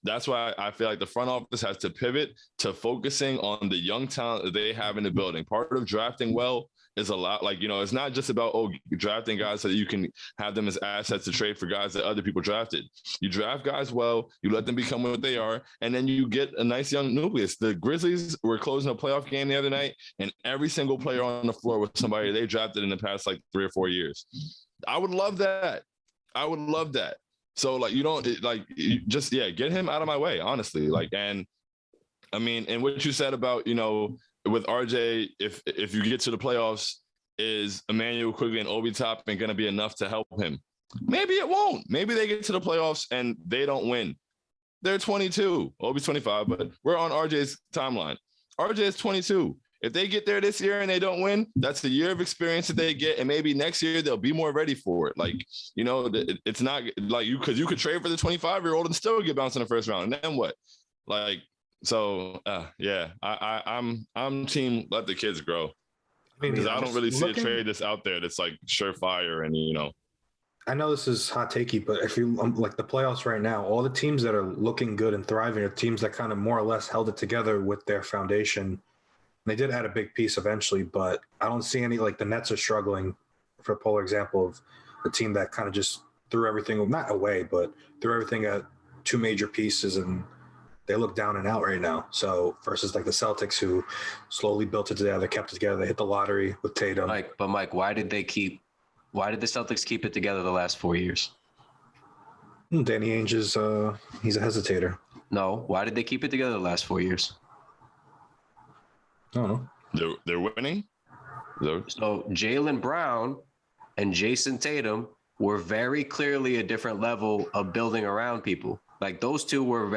that's why I feel like the front office has to pivot to focusing on the young talent that they have in the building. Part of drafting well is a lot it's not just about drafting guys so that you can have them as assets to trade for guys that other people drafted. You draft guys well, you let them become what they are, and then you get a nice young nucleus. The Grizzlies were closing a playoff game the other night, and every single player on the floor was somebody they drafted in the past 3 or 4 years. I would love that. So you don't get him out of my way, honestly. And I mean, and what you said about, with RJ, if you get to the playoffs, is Emmanuel Quigley and Obi Toppin going to be enough to help him? Maybe it won't. Maybe they get to the playoffs and they don't win. They're 22. Obi's 25, but we're on RJ's timeline. RJ is 22. If they get there this year and they don't win, that's the year of experience that they get. And maybe next year they'll be more ready for it. It's not because you could trade for the 25-year-old and still get bounced in the first round. And then what? I'm team let the kids grow. Because I don't really see a trade that's out there that's surefire and, I know this is hot takey, but if you the playoffs right now, all the teams that are looking good and thriving are teams that kind of more or less held it together with their foundation They did add a big piece eventually, but I don't see any, like the Nets are struggling for a polar example of a team that kind of just threw everything, not away, but threw everything at two major pieces, and they look down and out right now. So versus like the Celtics, who slowly built it together, kept it together. They hit the lottery with Tatum. Mike, why did the Celtics keep it together the last 4 years? Danny Ainge is he's a hesitator. No, why did they keep it together the last 4 years? I don't know. They're winning. So Jaylen Brown and Jason Tatum were very clearly a different level of building around people. Like those two were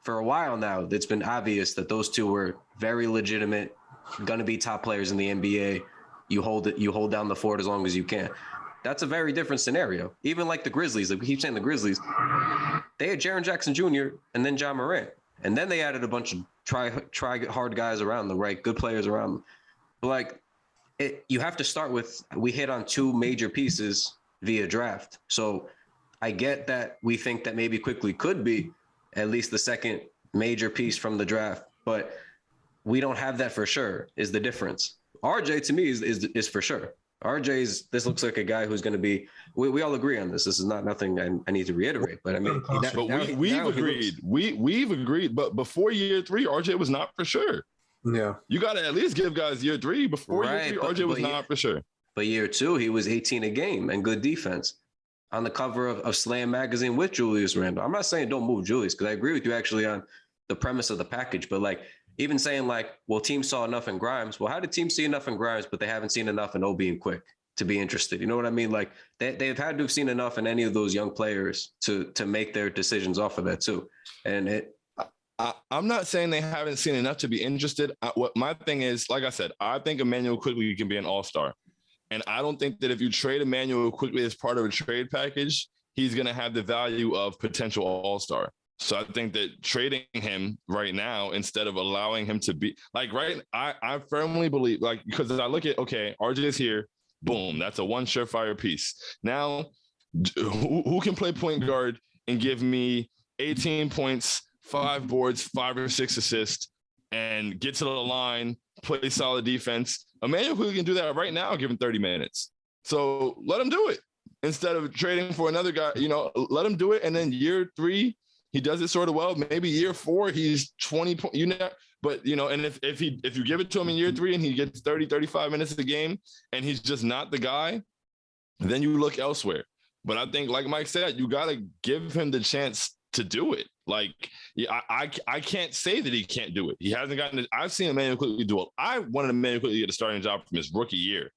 for a while now, it's been obvious that those two were very legitimate, going to be top players in the NBA. You hold down the fort as long as you can. That's a very different scenario. Even like the Grizzlies, like we keep saying the Grizzlies, they had Jaren Jackson Jr. and then John Morant. And then they added a bunch of try hard guys around them, right? Good players around them. But like you have to start with, we hit on two major pieces via draft. So I get that we think that maybe quickly could be at least the second major piece from the draft, but we don't have that for sure is the difference. RJ to me is for sure. This looks like a guy who's going to be, we all agree on this. This is not nothing I need to reiterate, but I mean, we've agreed. We've agreed, but before year 3, RJ was not for sure. Yeah. You got to at least give guys year 3. Before year 3, RJ was not for sure. But year 2, he was 18 a game and good defense on the cover of Slam magazine with Julius Randle. I'm not saying don't move Julius, because I agree with you actually on the premise of the package, but like, even saying like, well, teams saw enough in Grimes. Well, how did teams see enough in Grimes, but they haven't seen enough in Obi and Quick to be interested? You know what I mean? Like they've had to have seen enough in any of those young players to make their decisions off of that too. And I'm not saying they haven't seen enough to be interested. What my thing is, like I said, I think Emmanuel Quickley can be an all-star. And I don't think that if you trade Emmanuel Quickley as part of a trade package, he's going to have the value of potential all-star. So I think that trading him right now, instead of allowing him to be like, I firmly believe, like, because I look at, okay, RJ is here, boom, that's a one surefire piece. Now, who can play point guard and give me 18 points, 5 boards, 5 or 6 assists, and get to the line, play solid defense? Emmanuel Quickley can do that right now, given 30 minutes. So let him do it instead of trading for another guy. Let him do it, and then year 3. He does it sort of well. Maybe year 4, he's 20 points, but and if you give it to him in year 3 and he gets 30, 35 minutes a game and he's just not the guy, then you look elsewhere. But I think, like Mike said, you got to give him the chance to do it. Like, I can't say that he can't do it. He hasn't gotten it. I've seen Emmanuel Quickley do it. I wanted Emmanuel Quickley to get a starting job from his rookie year.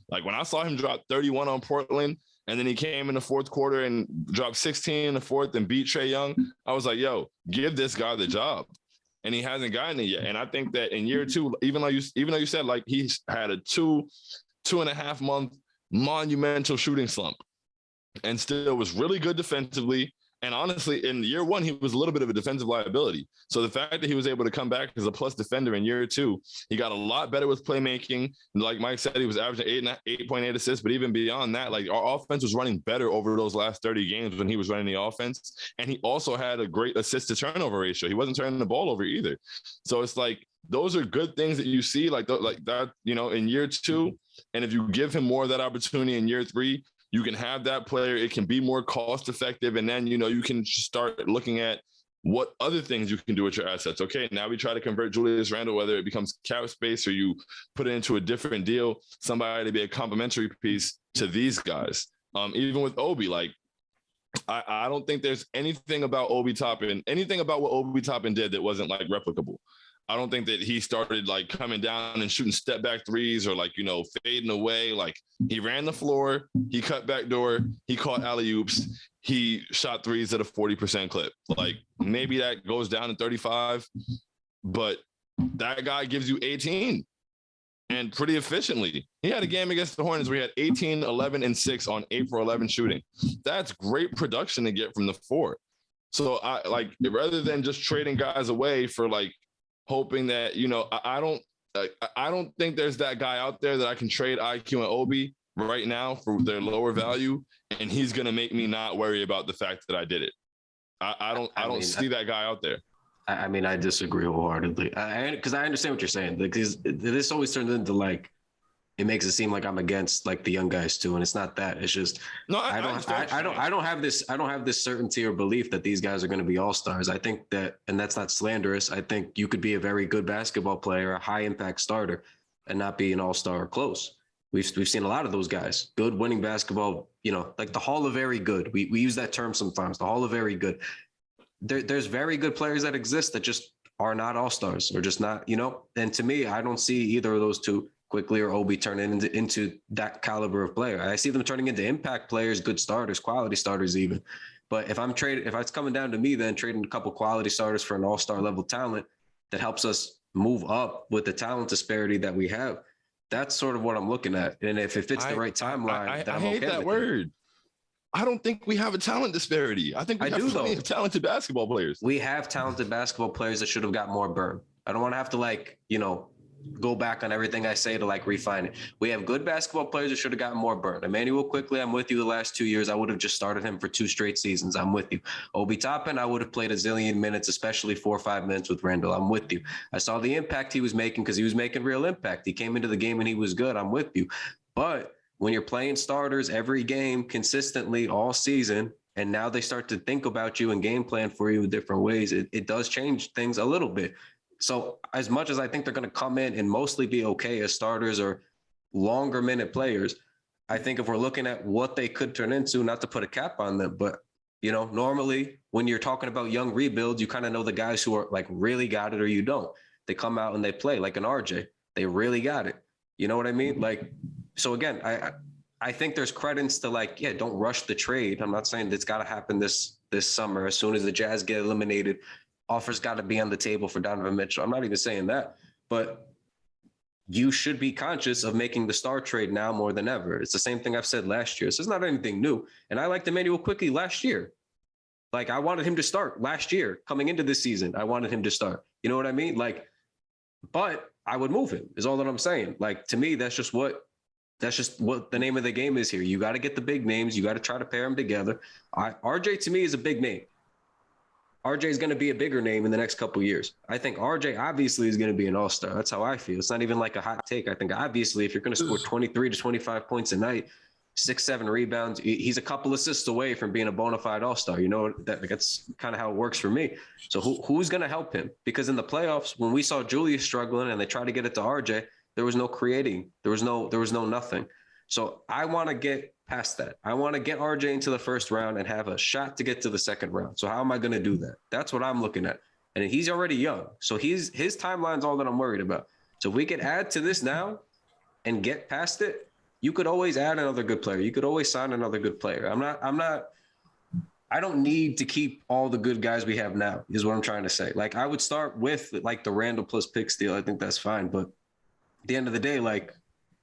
Like when I saw him drop 31 on Portland, and then he came in the fourth quarter and dropped 16 in the fourth and beat Trae Young, I was like, yo, give this guy the job. And he hasn't gotten it yet. And I think that in year 2, even though you said like he's had a 2.5 month monumental shooting slump and still was really good defensively. And honestly, in year 1, he was a little bit of a defensive liability. So the fact that he was able to come back as a plus defender in year 2, he got a lot better with playmaking. Like Mike said, he was averaging 8.8 assists, but even beyond that, like our offense was running better over those last 30 games when he was running the offense. And he also had a great assist to turnover ratio. He wasn't turning the ball over either. So it's like, those are good things that you see like that, in year 2. And if you give him more of that opportunity in year 3, you can have that player. It can be more cost effective. And then, you can start looking at what other things you can do with your assets. Okay, now we try to convert Julius Randle, whether it becomes cap space or you put it into a different deal, somebody to be a complementary piece to these guys. Even with Obi, like, I don't think there's anything about anything about what Obi Toppin did that wasn't like replicable. I don't think that he started like coming down and shooting step back threes or like, fading away. Like he ran the floor, he cut back door, he caught alley-oops, he shot threes at a 40% clip. Like maybe that goes down to 35, but that guy gives you 18 and pretty efficiently. He had a game against the Hornets where he had 18, 11, and 6 on 8 for 11 shooting. That's great production to get from the 4. So I like, rather than just trading guys away for like, hoping that, I don't think there's that guy out there that I can trade IQ and Obi right now for their lower value, and he's going to make me not worry about the fact that I did it. I don't see that guy out there. I mean, I disagree wholeheartedly. Because I understand what you're saying. Because this always turns into like, it makes it seem like I'm against like the young guys too, and it's not that. It's just No, I don't have this certainty or belief that these guys are going to be all-stars. I think that, and that's not slanderous. I think you could be a very good basketball player, a high impact starter, and not be an all-star or close. We've seen a lot of those guys, good winning basketball. You know, like the Hall of Very Good. We use that term sometimes. The Hall of Very Good. There's very good players that exist that just are not all-stars or just not. You know, and to me, I don't see either of those two, Quickly or Obi, turning into that caliber of player. I see them turning into impact players, good starters, quality starters even. But if it's coming down to me, then trading a couple quality starters for an all-star level talent that helps us move up with the talent disparity that we have, that's sort of what I'm looking at. And if it fits the right timeline, then I'm okay hate that with word. it. I don't think we have a talent disparity. I think we have plenty of talented basketball players. We have talented basketball players that should have got more burn. I don't want to have to go back on everything I say to refine it. We have good basketball players that should have gotten more burn. Emmanuel Quickly, I'm with you. The last 2 years, I would have just started him for 2 straight seasons. I'm with you. Obi Toppin, I would have played a zillion minutes, especially 4 or 5 minutes with Randall. I'm with you. I saw the impact he was making because he was making real impact. He came into the game and he was good. I'm with you. But when you're playing starters every game consistently all season, and now they start to think about you and game plan for you in different ways, it does change things a little bit. So as much as I think they're going to come in and mostly be okay as starters or longer minute players, I think if we're looking at what they could turn into, not to put a cap on them, but, normally when you're talking about young rebuilds, you kind of know the guys who are really got it or you don't. They come out and they play like an RJ. They really got it. You know what I mean? So again, I think there's credence to don't rush the trade. I'm not saying it's got to happen this summer. As soon as the Jazz get eliminated, offers got to be on the table for Donovan Mitchell. I'm not even saying that, but you should be conscious of making the star trade now more than ever. It's the same thing I've said last year. So it's not anything new. And I liked Emmanuel Quickly last year. I wanted him to start last year coming into this season. I wanted him to start. You know what I mean? But I would move him is all that I'm saying. To me, that's just what the name of the game is here. You got to get the big names. You got to try to pair them together. RJ to me is a big name. RJ is going to be a bigger name in the next couple of years. I think RJ obviously is going to be an all-star. That's how I feel. It's not even a hot take. I think obviously if you're going to score 23 to 25 points a night, 6-7 rebounds, he's a couple assists away from being a bona fide all-star. That's kind of how it works for me. So who's going to help him? Because in the playoffs, when we saw Julius struggling and they tried to get it to RJ, there was no creating. There was no nothing. So I want to get past that. I want to get RJ into the first round and have a shot to get to the second round. So how am I going to do that? That's what I'm looking at. And he's already young. So his timeline's all that I'm worried about. So if we could add to this now and get past it, you could always add another good player. You could always sign another good player. I don't need to keep all the good guys we have now is what I'm trying to say. I would start with the Randall plus picks deal. I think that's fine. But at the end of the day,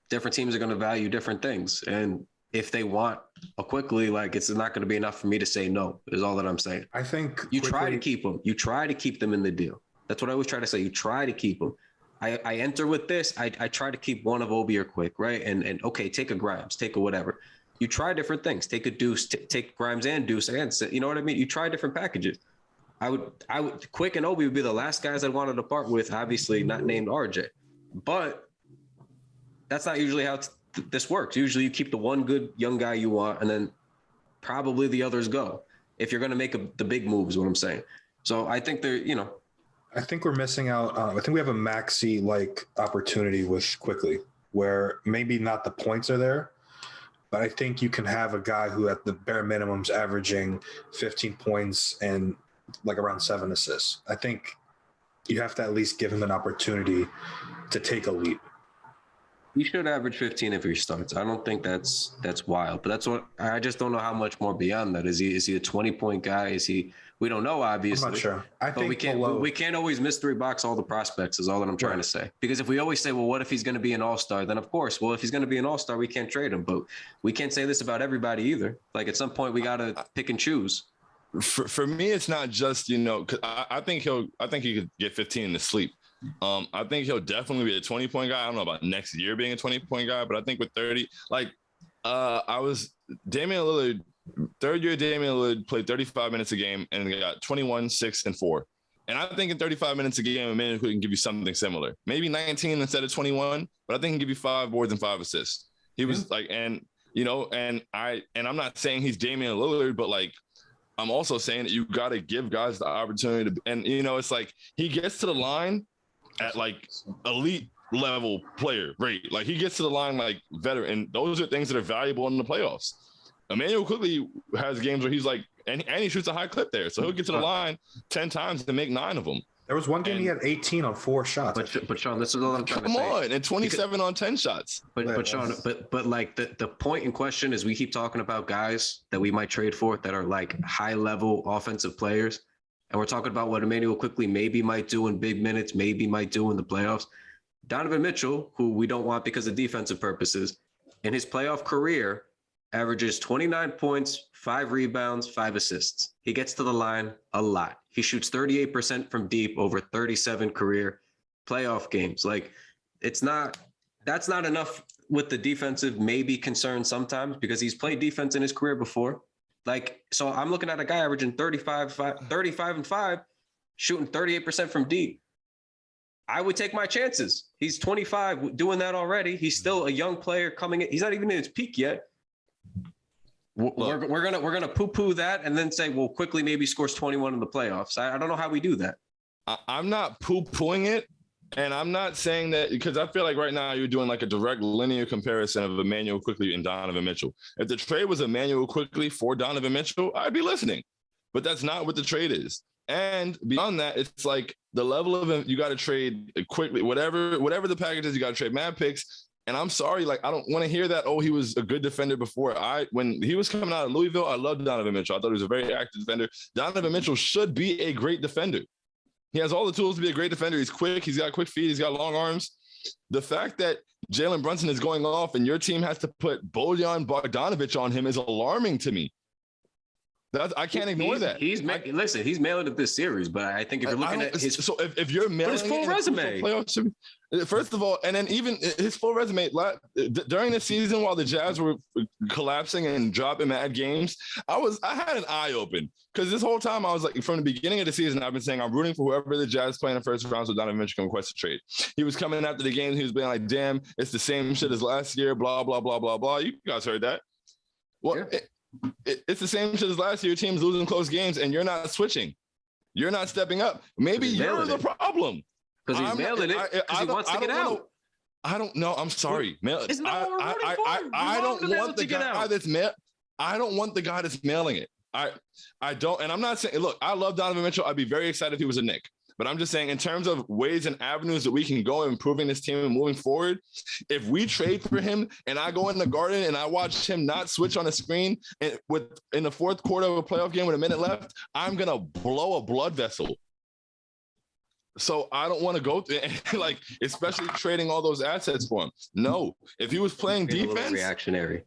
different teams are going to value different things. And if they want a Quickly, it's not going to be enough for me to say no, is all that I'm saying. I think you try to keep them. You try to keep them in the deal. That's what I always try to say. You try to keep them. I enter with this. I try to keep one of Obi or Quick, right? And okay, take a Grimes, take a whatever. You try different things. Take a Deuce, take Grimes and Deuce, and you know what I mean? You try different packages. I would Quick and Obi would be the last guys I wanted to part with, obviously not named RJ. But that's not usually how this works. Usually you keep the one good young guy you want, and then probably the others go. If you're going to make the big moves, what I'm saying. So I think I think we're missing out. I think we have a Maxey opportunity with Quickly, where maybe not the points are there, but I think you can have a guy who at the bare minimum is averaging 15 points and around 7 assists. I think you have to at least give him an opportunity to take a leap. He should average 15 if he starts. I don't think that's wild, but that's what I just don't know how much more beyond that. Is he a 20-point guy? Is he? We don't know, obviously. I'm not sure. I think we can't always mystery box all the prospects. Is all that I'm trying to say. Because if we always say, well, what if he's going to be an all-star? Then of course, well, if he's going to be an all-star, we can't trade him. But we can't say this about everybody either. At some point, we got to pick and choose. For me, it's not just 'cause I think he could get 15 in his sleep. I think he'll definitely be a 20-point guy. I don't know about next year being a 20-point guy, but I think with 30, Damian Lillard, third year Damian Lillard played 35 minutes a game and got 21, 6, and 4. And I think in 35 minutes a game, Emmanuel can give you something similar. Maybe 19 instead of 21, but I think he can give you 5 boards and 5 assists. He was like, and I'm not saying he's Damian Lillard, but like, I'm also saying that you got to give guys the opportunity to, and it's like he gets to the line at like elite level player rate. Like he gets to the line like veteran, and those are things that are valuable in the playoffs. Emmanuel quickly has games where he's like, and he shoots a high clip there. So he'll get to the line 10 times and make 9 of them. There was one game he had 18 on 4 shots. But Sean, this is all I'm trying to say. Come on, and 27 on 10 shots. But Sean, but like the point in question is we keep talking about guys that we might trade for that are like high level offensive players. And we're talking about what Emmanuel quickly maybe might do in big minutes, maybe might do in the playoffs. Donovan Mitchell, who we don't want because of defensive purposes, in his playoff career, averages 29 points, 5 rebounds, 5 assists. He gets to the line a lot. He shoots 38% from deep over 37 career playoff games. Like that's not enough with the defensive maybe concern sometimes because he's played defense in his career before. Like, so I'm looking at a guy averaging 35 and 5, shooting 38% from deep. I would take my chances. He's 25 doing that already. He's still a young player coming in. He's not even in his peak yet. We're gonna poo-poo that and then say, well, quickly maybe scores 21 in the playoffs. I don't know how we do that. I'm not poo-pooing it, and I'm not saying that because I feel like right now you're doing like a direct linear comparison of Emmanuel Quickly and Donovan Mitchell. If the trade was Emmanuel Quickly for Donovan Mitchell, I'd be listening, but that's not what the trade is. And beyond that, it's like the level of you got to trade quickly, whatever the package is, you got to trade mad picks. And I'm sorry, like, I don't want to hear that, oh, he was a good defender before. When he was coming out of Louisville, I loved Donovan Mitchell. I thought he was a very active defender. Donovan Mitchell should be a great defender. He has all the tools to be a great defender. He's quick. He's got quick feet. He's got long arms. The fact that Jalen Brunson is going off and your team has to put Bojan Bogdanovic on him is alarming to me. I can't ignore that. He's mailing it this series, but I think if you're looking at his if you're mailing his full resume, first of all, and then even his full resume during the season while the Jazz were collapsing and dropping mad games, I had an eye open because this whole time I was like, from the beginning of the season, I've been saying I'm rooting for whoever the Jazz play in the first round so Donovan Mitchell can request a trade. He was coming after the games, he was being like, damn, it's the same shit as last year, blah blah blah blah blah. You guys heard that? Well. Yeah. It's the same shit as last year. Your team's losing close games, and you're not switching. You're not stepping up. Maybe you're the problem. Because he's mailing it. Because he wants to get out. I don't know. I'm sorry. Isn't that what we're rooting for? I don't want the guy that's I don't want the guy that's mailing it. I don't. And I'm not saying. Look, I love Donovan Mitchell. I'd be very excited if he was a Knick. But I'm just saying, in terms of ways and avenues that we can go improving this team and moving forward, if we trade for him and I go in the Garden and I watch him not switch on the screen and in the fourth quarter of a playoff game with a minute left, I'm going to blow a blood vessel. So I don't want to go through, like, especially trading all those assets for him. No, if he was playing defense, reactionary.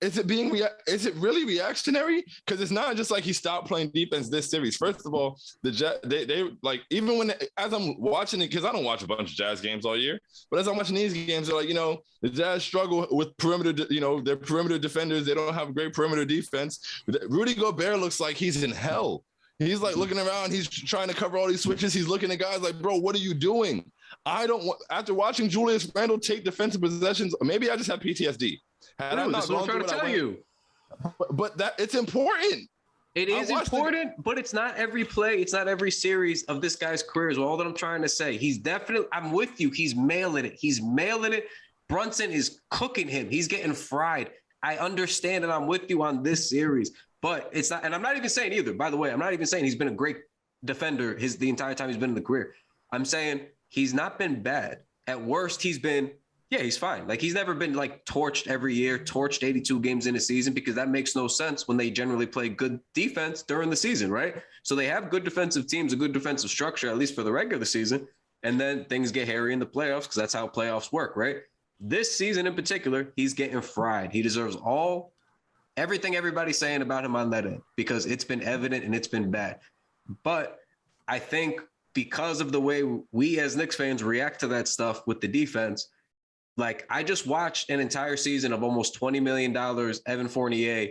Is it really reactionary? Because it's not just like he stopped playing defense this series. First of all, they like, even when as I'm watching it, because I don't watch a bunch of Jazz games all year, but as I'm watching these games, they're like, the Jazz struggle with perimeter. Their perimeter defenders, they don't have great perimeter defense. Rudy Gobert looks like he's in hell. He's like looking around. He's trying to cover all these switches. He's looking at guys like, bro, what are you doing? I don't want. After watching Julius Randle take defensive possessions, maybe I just have PTSD. That's what I'm trying to tell you. But that it's important. It is important, but it's not every play. It's not every series of this guy's career is all that I'm trying to say. He's definitely, I'm with you. He's mailing it. Brunson is cooking him. He's getting fried. I understand and I'm with you on this series, but it's not, and I'm not even saying either, by the way, I'm not even saying he's been a great defender the entire time he's been in the career. I'm saying he's not been bad. At worst, he's fine. Like, he's never been like torched every year, torched 82 games in a season, because that makes no sense when they generally play good defense during the season, right? So they have good defensive teams, a good defensive structure, at least for the regular season. And then things get hairy in the playoffs because that's how playoffs work, right? This season in particular, he's getting fried. He deserves everything everybody's saying about him on that end, because it's been evident and it's been bad. But I think because of the way we as Knicks fans react to that stuff with the defense, like, I just watched an entire season of almost $20 million Evan Fournier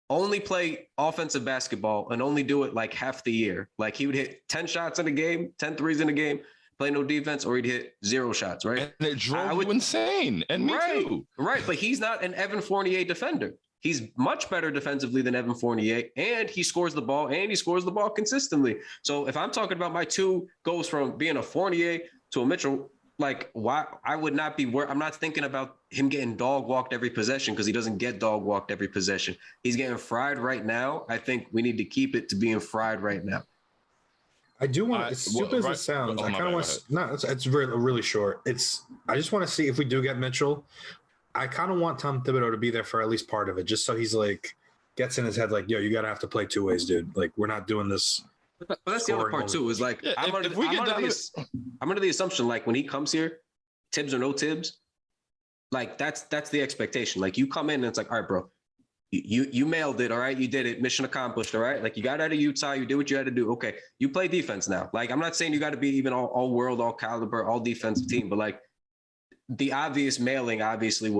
only play offensive basketball and only do it like half the year. Like he would hit 10 shots in a game, 10 threes in a game, play no defense, or he'd hit 0 shots, right? And it drove you insane. And me too. Right, but he's not an Evan Fournier defender. He's much better defensively than Evan Fournier, and he scores the ball, and he scores the ball consistently. So if I'm talking about my two goes from being a Fournier to a Mitchell, like why I would not be I'm not thinking about him getting dog walked every possession because he doesn't get dog walked every possession. He's getting fried right now. I think we need to keep it to being fried right now. I do want, as stupid as it sounds, I kind of want to, no, it's really short. I just want to see if we do get Mitchell, I kind of want Tom Thibodeau to be there for at least part of it, just so he's like, gets in his head like, yo, you got to have to play 2 ways, dude. Like, we're not doing this. But that's the other part too, is like, I'm under the assumption, like when he comes here, Tibbs or no Tibbs, like that's the expectation. Like you come in and it's like, all right, bro, you mailed it. All right. You did it. Mission accomplished. All right. Like you got out of Utah. You did what you had to do. Okay. You play defense now. Like, I'm not saying you got to be even all world, all caliber, all defensive team, but like the obvious mailing obviously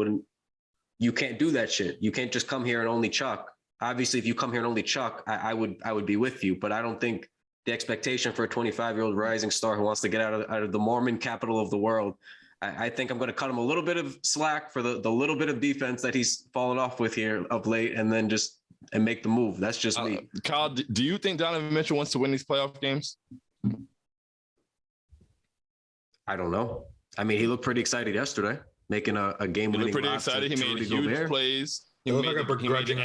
you can't do that shit. You can't just come here and only chuck. Obviously, if you come here and only chuck, I would be with you, but I don't think the expectation for a 25-year-old rising star who wants to get out of the Mormon capital of the world, I think I'm going to cut him a little bit of slack for the little bit of defense that he's fallen off with here of late, and then and make the move. That's just me. Kyle, do you think Donovan Mitchell wants to win these playoff games? I don't know. I mean, he looked pretty excited yesterday, making a game-winning. He looked pretty excited. He made huge plays. He made the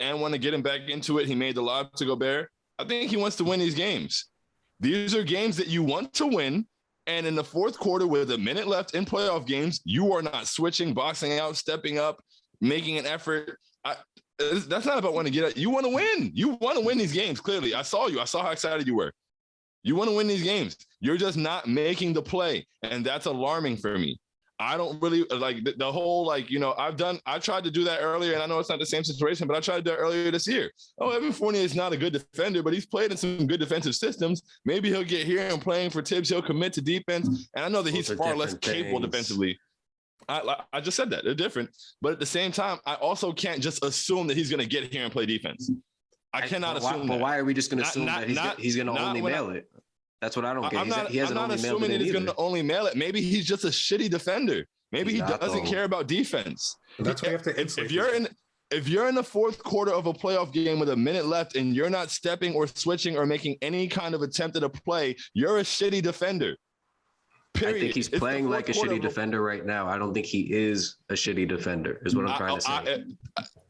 and one to get him back into it. He made the lob to Gobert. I think he wants to win these games. These are games that you want to win. And in the fourth quarter, with a minute left in playoff games, you are not switching, boxing out, stepping up, making an effort. That's not about wanting to get out. You want to win. You want to win these games. Clearly, I saw you. I saw how excited you were. You want to win these games. You're just not making the play. And that's alarming for me. I don't really like the whole, like, you know, I tried to do that earlier, and I know it's not the same situation, but I tried to do it earlier this year. Oh, Evan Fournier is not a good defender, but he's played in some good defensive systems. Maybe he'll get here and playing for Tibbs, he'll commit to defense. And I know that he's far less capable defensively. I just said that. They're different. But at the same time, I also can't just assume that he's going to get here and play defense. I cannot assume that. But why are we just going to assume that he's going to only mail it? That's what I don't get. I'm not assuming that he's going to only mail it. Maybe he's just a shitty defender. Maybe he doesn't care about defense. That's why you have to. If you're in the fourth quarter of a playoff game with a minute left and you're not stepping or switching or making any kind of attempt at a play, you're a shitty defender. Period. I think he's playing like a shitty defender right now. I don't think he is a shitty defender, is what I'm trying to say.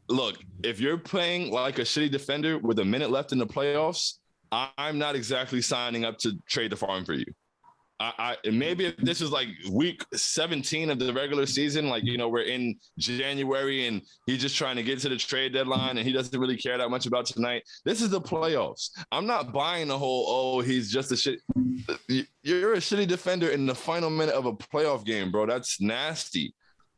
Look, if you're playing like a shitty defender with a minute left in the playoffs, I'm not exactly signing up to trade the farm for you. Maybe if this is like week 17 of the regular season, like, you know, we're in January and he's just trying to get to the trade deadline and he doesn't really care that much about tonight. This is the playoffs. I'm not buying the whole, he's just a shit. You're a shitty defender in the final minute of a playoff game, bro. That's nasty.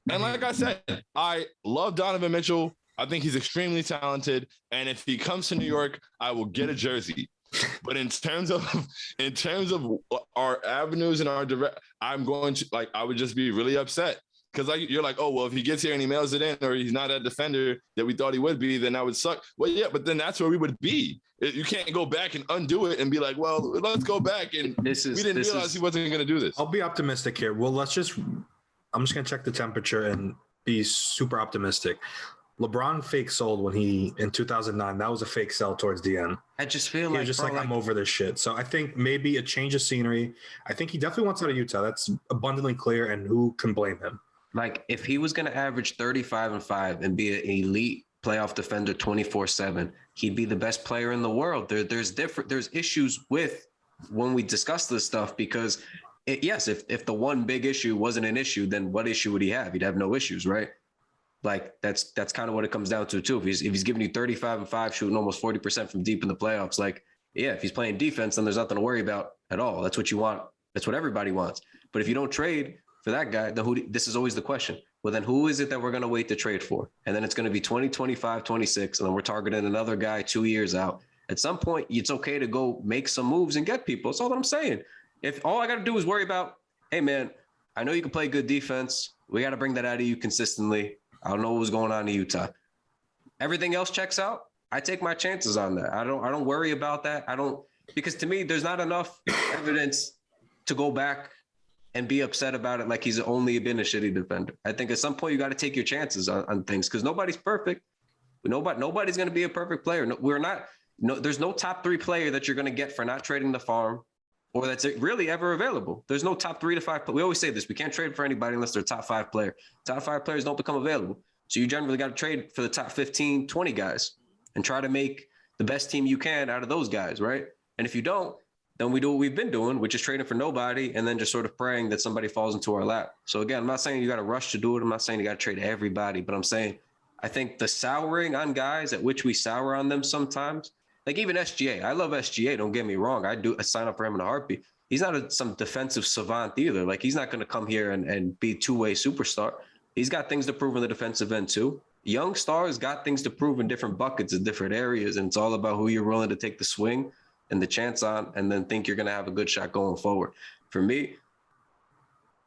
And like I said, I love Donovan Mitchell. I think he's extremely talented. And if he comes to New York, I will get a jersey. But in terms of our avenues and our direct, I'm going to, like, I would just be really upset because you're like, oh, well, if he gets here and he mails it in or he's not that defender that we thought he would be, then that would suck. Well, yeah, but then that's where we would be. You can't go back and undo it and be like, well, let's go back. And we didn't realize he wasn't going to do this. I'll be optimistic here. Well, I'm just going to check the temperature and be super optimistic. LeBron fake sold when in 2009, that was a fake sell towards the end. I just feel like, just I'm over this shit. So I think maybe a change of scenery. I think he definitely wants out of Utah. That's abundantly clear. And who can blame him? Like if he was going to average 35-5 and be an elite playoff defender 24/7, he'd be the best player in the world. There's issues with when we discuss this stuff because if the one big issue wasn't an issue, then what issue would he have? He'd have no issues, right? Like that's kind of what it comes down to too. If he's giving you 35-5, shooting almost 40% from deep in the playoffs, like, yeah, if he's playing defense, then there's nothing to worry about at all. That's what you want. That's what everybody wants. But if you don't trade for that guy, then this is always the question. Well, then who is it that we're going to wait to trade for? And then it's going to be 2025, 26, and then we're targeting another guy 2 years out. At some point, it's okay to go make some moves and get people. That's all that I'm saying. If all I got to do is worry about, hey, man, I know you can play good defense. We got to bring that out of you consistently. I don't know what was going on in Utah. everything else checks out, I take my chances on that. I don't worry about that. Because to me, there's not enough evidence to go back and be upset about it like he's only been a shitty defender. I think at some point you got to take your chances on things because nobody's perfect. Nobody's going to be a perfect player. There's no top 3 player that you're going to get for not trading the farm or that's really ever available. There's no top 3 to 5. We always say this. We can't trade for anybody unless they're a top 5 player. Top 5 players don't become available. So you generally got to trade for the top 15, 20 guys and try to make the best team you can out of those guys, right? And if you don't, then we do what we've been doing, which is trading for nobody and then just sort of praying that somebody falls into our lap. So again, I'm not saying you got to rush to do it. I'm not saying you got to trade everybody, but I'm saying I think the souring on guys at which we sour on them sometimes, like even SGA. I love SGA, don't get me wrong. I sign up for him in a heartbeat. He's not some defensive savant either. Like he's not going to come here and be two-way superstar. He's got things to prove in the defensive end too. Young stars got things to prove in different buckets in different areas. And it's all about who you're willing to take the swing and the chance on, and then think you're going to have a good shot going forward. For me,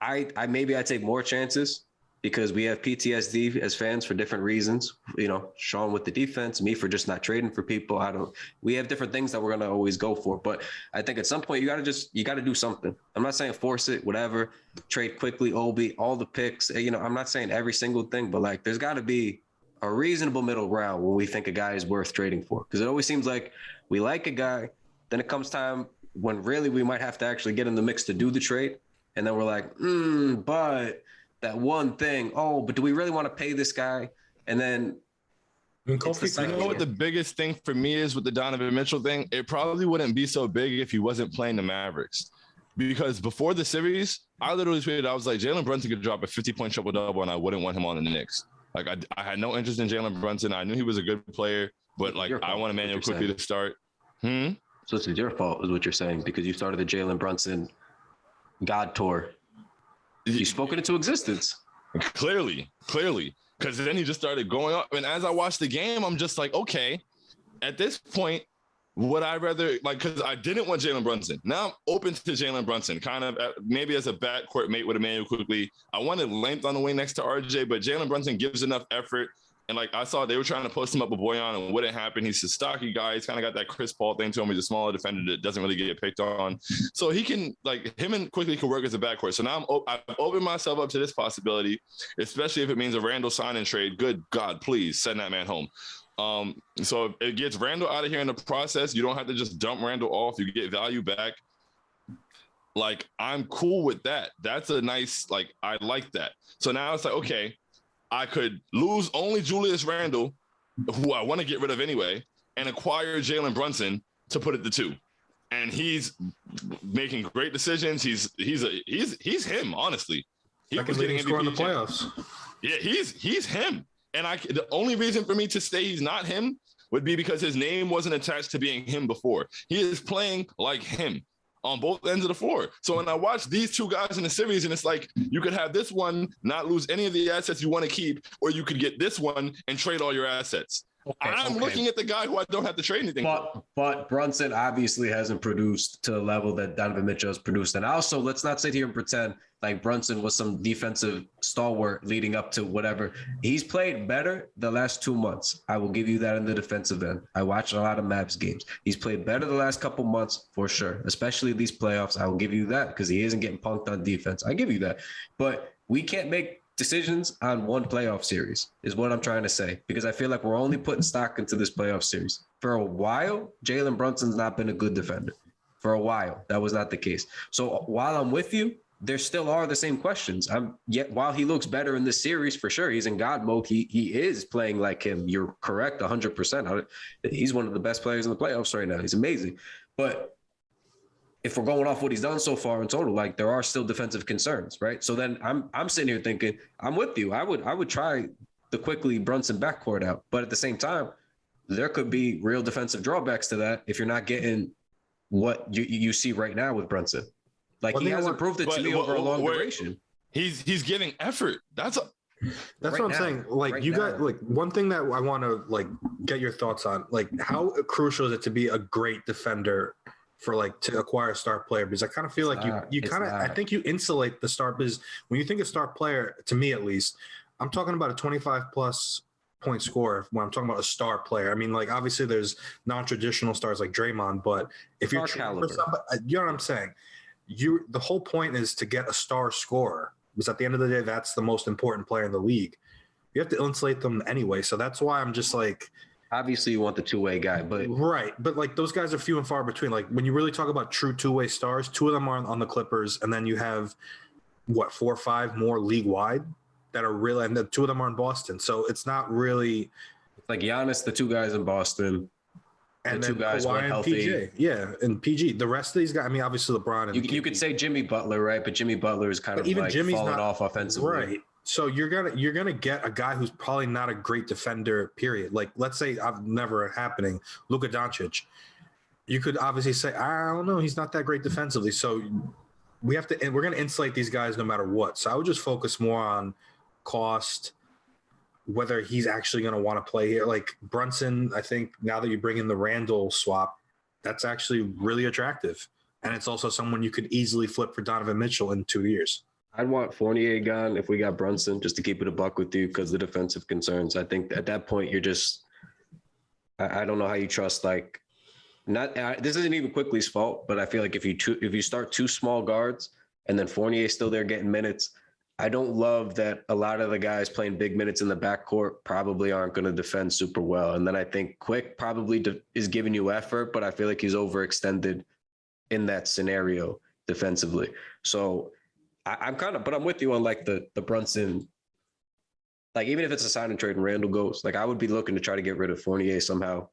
I maybe I take more chances because we have PTSD as fans for different reasons. You know, Shaun with the defense, me for just not trading for people. We have different things that we're going to always go for. But I think at some point you got to do something. I'm not saying force it, whatever, trade quickly, Obi, all the picks. You know, I'm not saying every single thing, but like there's got to be a reasonable middle ground when we think a guy is worth trading for. Because it always seems like we like a guy, then it comes time when really we might have to actually get in the mix to do the trade. And then we're like, but that one thing, but do we really want to pay this guy? And then you know what the biggest thing for me is with the Donovan Mitchell thing? It probably wouldn't be so big if he wasn't playing the Mavericks. Because before the series, I literally tweeted, I was like, Jalen Brunson could drop a 50-point triple-double and I wouldn't want him on the Knicks. Like I had no interest in Jalen Brunson. I knew he was a good player, but like I want Emmanuel quickly to start. So it's your fault is what you're saying because you started the Jalen Brunson God tour. You spoke it into existence. Clearly. Because then he just started going up. And as I watched the game, I'm just like, okay, at this point, would I rather, like, because I didn't want Jalen Brunson. Now I'm open to Jalen Brunson, kind of maybe as a backcourt mate with Emmanuel quickly. I wanted length on the wing next to RJ, but Jalen Brunson gives enough effort. And like I saw they were trying to post him up with Boyan and wouldn't happen. He's a stocky guy. He's kind of got that Chris Paul thing to him. He's a smaller defender that doesn't really get picked on. So he can, like, him and quickly can work as a backcourt. So now I've opened myself up to this possibility, especially if it means a Randall sign and trade. Good God, please send that man home. So if it gets Randall out of here in the process, you don't have to just dump Randall off. You get value back. Like, I'm cool with that. That's a nice, like, I like that. So now it's like, okay, I could lose only Julius Randle, who I want to get rid of anyway, and acquire Jalen Brunson to put it to 2. And he's making great decisions. He's him, honestly. He was getting MVP in the playoffs. Yeah, he's him. And the only reason for me to say he's not him would be because his name wasn't attached to being him before. He is playing like him on both ends of the floor. So when I watch these two guys in the series, and it's like, you could have this one not lose any of the assets you want to keep, or you could get this one and trade all your assets. I'm looking at the guy who I don't have to trade anything for. But Brunson obviously hasn't produced to the level that Donovan Mitchell has produced. And also, let's not sit here and pretend like Brunson was some defensive stalwart leading up to whatever. He's played better the last 2 months. I will give you that in the defensive end. I watched a lot of Mavs games. He's played better the last couple months for sure, especially these playoffs. I will give you that because he isn't getting punked on defense. I give you that. But we can't make decisions on one playoff series is what I'm trying to say, because I feel like we're only putting stock into this playoff series. For a while, Jalen Brunson's not been a good defender. For a while, that was not the case. So while I'm with you, there still are the same questions. While he looks better in this series, for sure, he's in God mode. He is playing like him. You're correct, 100%. He's one of the best players in the playoffs right now. He's amazing. But if we're going off what he's done so far in total, like there are still defensive concerns, right? So then I'm sitting here thinking, I'm with you. I would try the quickly Brunson backcourt out, but at the same time, there could be real defensive drawbacks to that if you're not getting what you see right now with Brunson. Like he hasn't proved it to me over a long duration. He's giving effort. That's what I'm saying. Like you got like one thing that I want to like get your thoughts on. Like how crucial is it to be a great defender for like to acquire a star player? Because I kind of feel like you kind of I think you insulate the star, because when you think of star player, to me at least, I'm talking about a 25 plus point scorer when I'm talking about a star player. I mean, like, obviously there's non-traditional stars like Draymond, but if you're Star trading for caliber. somebody, you know what I'm saying? The whole point is to get a star scorer, because at the end of the day, that's the most important player in the league. You have to insulate them anyway. So that's why I'm just like, Obviously, you want the two-way guy, but right. But like those guys are few and far between. Like when you really talk about true two-way stars, two of them are on the Clippers, and then you have 4 or 5 more league wide that are really, and the 2 of them are in Boston. So it's not really. it's like Giannis, the 2 guys in Boston, And the then 2 guys Kawhi were and healthy. PG. Yeah, and PG. The rest of these guys, I mean, obviously LeBron and You could say Jimmy Butler, right? But Jimmy Butler is kind But of even like Jimmy's falling not- off offensively. right. So you're gonna get a guy who's probably not a great defender. Period. Like let's say I've never happening. Luka Doncic. You could obviously say I don't know. He's not that great defensively. So we have to. And we're gonna insulate these guys no matter what. So I would just focus more on cost, whether he's actually gonna want to play here. Like Brunson, I think now that you bring in the Randall swap, that's actually really attractive, and it's also someone you could easily flip for Donovan Mitchell in 2 years. I'd want Fournier gone if we got Brunson, just to keep it a buck with you because of the defensive concerns. I think at that point, you're just – I don't know how you trust like – this isn't even Quickly's fault, but I feel like if you start 2 small guards and then Fournier's still there getting minutes, I don't love that a lot of the guys playing big minutes in the backcourt probably aren't going to defend super well. And then I think Quick probably is giving you effort, but I feel like he's overextended in that scenario defensively. So – I'm with you on like the Brunson, like even if it's a sign and trade and Randall goes, like I would be looking to try to get rid of Fournier somehow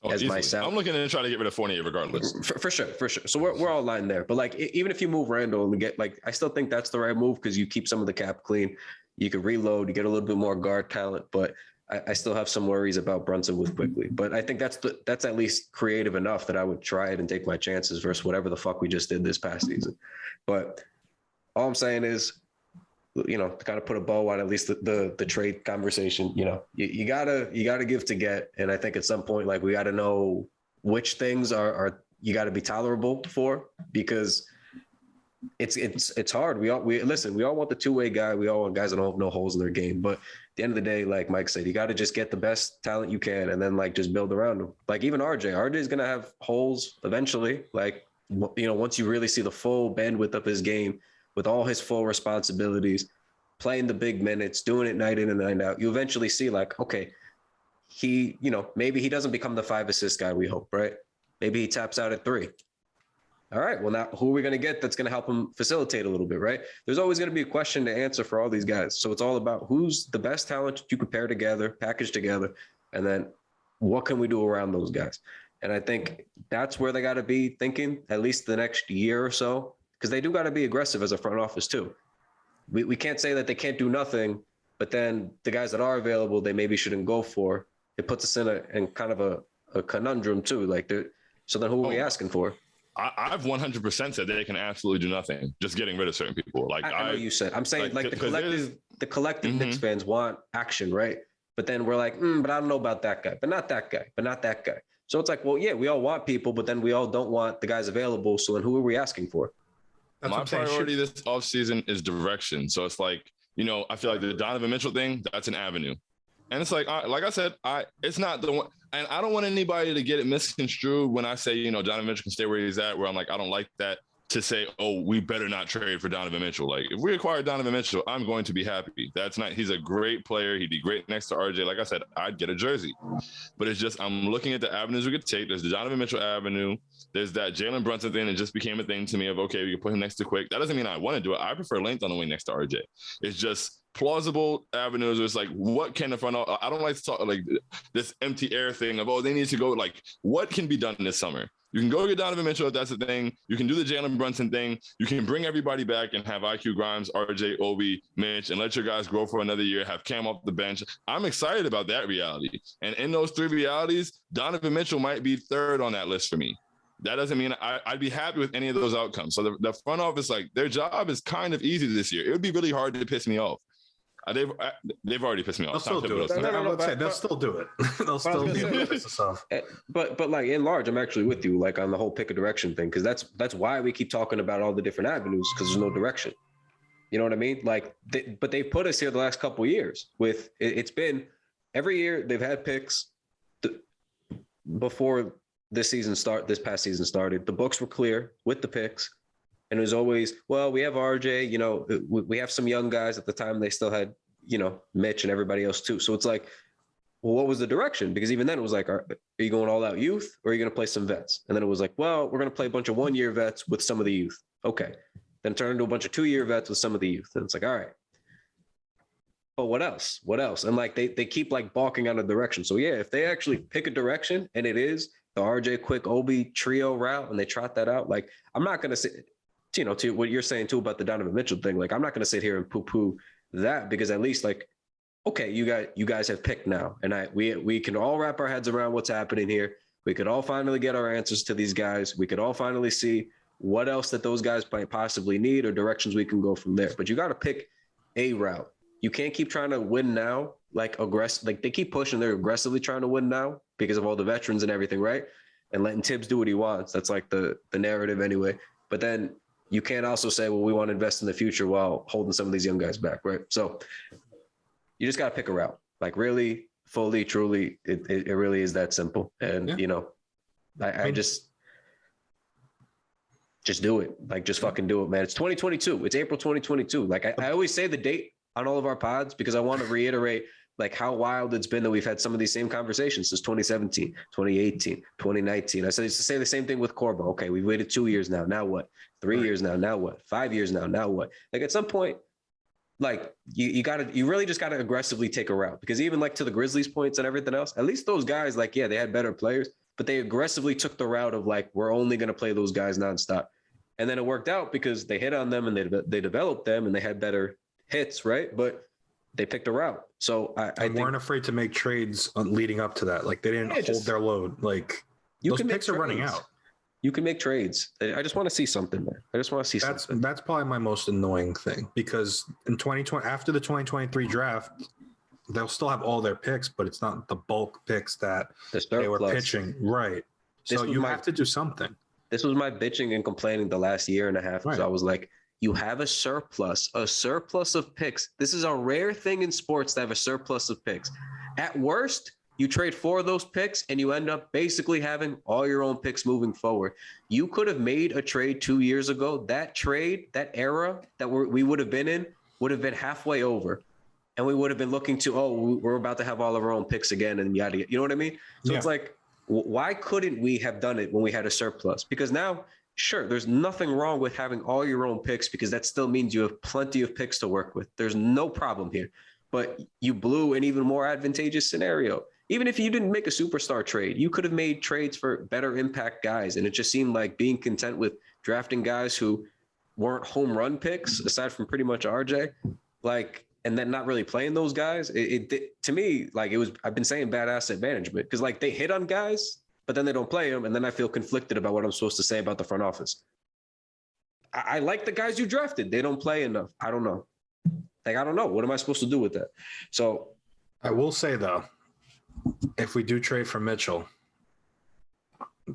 as easily. myself. I'm looking to try to get rid of Fournier regardless. For sure. So we're all lined there. But like even if you move Randall and get like, I still think that's the right move because you keep some of the cap clean. You can reload, you get a little bit more guard talent, but I still have some worries about Brunson with Quickly. But I think that's at least creative enough that I would try it and take my chances versus whatever the fuck we just did this past season. But all I'm saying is, to kind of put a bow on at least the trade conversation, you gotta give to get. And I think at some point, like we got to know which things are you got to be tolerable for, because it's hard. We all want the 2-way guy. We all want guys that don't have no holes in their game. But at the end of the day, like Mike said, you got to just get the best talent you can and then like just build around them. Like even RJ is going to have holes eventually. Like, once you really see the full bandwidth of his game, with all his full responsibilities, playing the big minutes, doing it night in and night out, you eventually see like, okay, he, maybe he doesn't become the 5 assist guy we hope, right? Maybe he taps out at 3. All right, well now who are we going to get that's going to help him facilitate a little bit, right? There's always going to be a question to answer for all these guys. So it's all about who's the best talent you could pair together, package together, and then what can we do around those guys? And I think that's where they got to be thinking at least the next year or so, because they do got to be aggressive as a front office too. We can't say that they can't do nothing, but then the guys that are available, they maybe shouldn't go for. It puts us in kind of a conundrum too. Like, so then who are we asking for? I've 100% said they can absolutely do nothing, just getting rid of certain people. Like I know you said, I'm saying like the collective Mm-hmm. Knicks fans want action, right? But then we're like, but I don't know about that guy, but not that guy, but not that guy. So it's like, well, yeah, we all want people, but then we all don't want the guys available. So then who are we asking for? My priority this offseason is direction. So it's like, I feel like the Donovan Mitchell thing, that's an avenue. And it's like I said, it's not the one. And I don't want anybody to get it misconstrued when I say, Donovan Mitchell can stay where he's at, where I'm like, I don't like that, to say, oh, we better not trade for Donovan Mitchell. Like if we acquire Donovan Mitchell, I'm going to be happy. He's a great player. He'd be great next to RJ. Like I said, I'd get a jersey, but it's just, I'm looking at the avenues we could take. There's the Donovan Mitchell avenue. There's that Jalen Brunson thing. It just became a thing to me of, okay, we can put him next to Quick. That doesn't mean I want to do it. I prefer length on the wing next to RJ. It's just plausible avenues. It's like, what can the front office, I don't like to talk like this empty air thing of, oh, they need to go, like, what can be done this summer? You can go get Donovan Mitchell if that's the thing. You can do the Jalen Brunson thing. You can bring everybody back and have IQ Grimes, RJ, Obi, Mitch, and let your guys grow for another year, have Cam off the bench. I'm excited about that reality. And in those 3 realities, Donovan Mitchell might be 3rd on that list for me. That doesn't mean I'd be happy with any of those outcomes. So the front office, like, their job is kind of easy this year. It would be really hard to piss me off. They've already pissed me off. They'll still do it. They'll still do it. They'll still do it. But like in large, I'm actually with you, like on the whole pick a direction thing, because that's why we keep talking about all the different avenues, because there's no direction. You know what I mean? Like, but they've put us here the last couple of years with it's been every year they've had picks before this past season started. The books were clear with the picks. And it was always, well, we have RJ, you know, we have some young guys at the time. They still had, you know, Mitch and everybody else too. So it's like, well, what was the direction? Because even then it was like, are you going all out youth or are you going to play some vets? And then it was like, well, we're going to play a bunch of 1-year vets with some of the youth. Okay. Then turn into a bunch of 2-year vets with some of the youth. And it's like, all right. But what else? What else? And like, they keep like balking on a direction. So yeah, if they actually pick a direction and it is the RJ Quick Obi trio route and they trot that out, like, I'm not going to say, you know, to what you're saying too about the Donovan Mitchell thing, like I'm not going to sit here and poo-poo that, because at least like, okay, you guys have picked now, and we can all wrap our heads around what's happening here. We could all finally get our answers to these guys. We could all finally see what else that those guys might possibly need or directions we can go from there. But you got to pick a route. You can't keep trying to win now, like they keep pushing. They're aggressively trying to win now because of all the veterans and everything, right? And letting Tibbs do what he wants. That's like the narrative anyway. But then you can't also say, well, we want to invest in the future while holding some of these young guys back, right? So you just got to pick a route. Like really, fully, truly, it really is that simple. And, you know, I just do it. Like, just fucking do it, man. It's 2022. It's April 2022. Like, I always say the date on all of our pods because I want to reiterate, like, how wild it's been that we've had some of these same conversations since 2017, 2018, 2019. I used to say the same thing with Corbo. Okay, we've waited 2 years now. Now what? 3 years now. Now what? 5 years now. Now what? Like, at some point, like, you really just gotta aggressively take a route, because even like to the Grizzlies points and everything else, at least those guys, like, yeah, they had better players, but they aggressively took the route of like, we're only going to play those guys nonstop. And then it worked out because they hit on them and they developed them and they had better hits. Right. But they picked a route. So I weren't afraid to make trades leading up to that. Like, they didn't hold their load. Like, those picks are running out. You can make trades. I just want to see something there. I just want to see something. That's probably my most annoying thing, because in 2020, after the 2023 draft, they'll still have all their picks, but it's not the bulk picks that they were pitching. Right. So you have to do something. This was my bitching and complaining the last year and a half. Right. So I was like, you have a surplus of picks. This is a rare thing in sports to have a surplus of picks. At worst, you trade 4 of those picks and you end up basically having all your own picks moving forward. You could have made a trade 2 years ago. That trade, that era that we would have been in would have been halfway over. And we would have been looking to, we're about to have all of our own picks again and yada, you know what I mean? So It's like, why couldn't we have done it when we had a surplus? Because now, sure, there's nothing wrong with having all your own picks, because that still means you have plenty of picks to work with. There's no problem here. But you blew an even more advantageous scenario. Even if you didn't make a superstar trade, you could have made trades for better impact guys. And it just seemed like being content with drafting guys who weren't home run picks, aside from pretty much RJ, like, and then not really playing those guys. To me, like, it was, I've been saying bad asset management, because like they hit on guys, but then they don't play them. And then I feel conflicted about what I'm supposed to say about the front office. I like the guys you drafted. They don't play enough. I don't know. Like, I don't know. What am I supposed to do with that? So I will say, though, if we do trade for Mitchell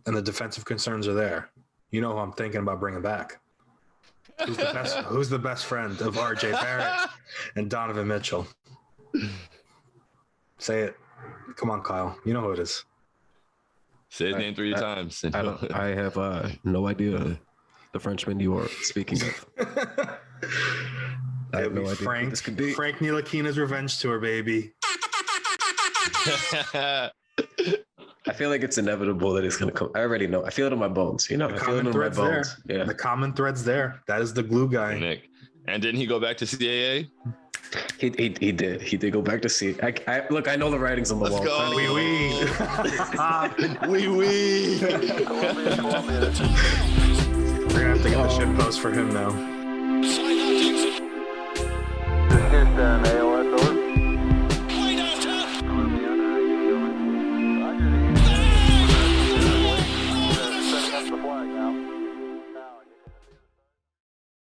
and the defensive concerns are there, you know who I'm thinking about bringing back. Who's the best friend of RJ Barrett and Donovan Mitchell? Say it. Come on, Kyle. You know who it is. Say his name 3 times. I have no idea the Frenchman you are speaking of. I have no idea Frank, this could be. Frank Ntilikina's revenge tour, baby. I feel like it's inevitable that it's going to come. I already know. I feel it in my bones. You know, I feel it in my bones. There. Yeah. The common thread's there. That is the glue guy. Nick. And didn't he go back to CAA? He did. He did go back to C. Look, I know the writings on the wall. Let's go. Oui. Columbia. We're going to have to get the shit post for him now. Houston, AOS over. Setting up the flag now.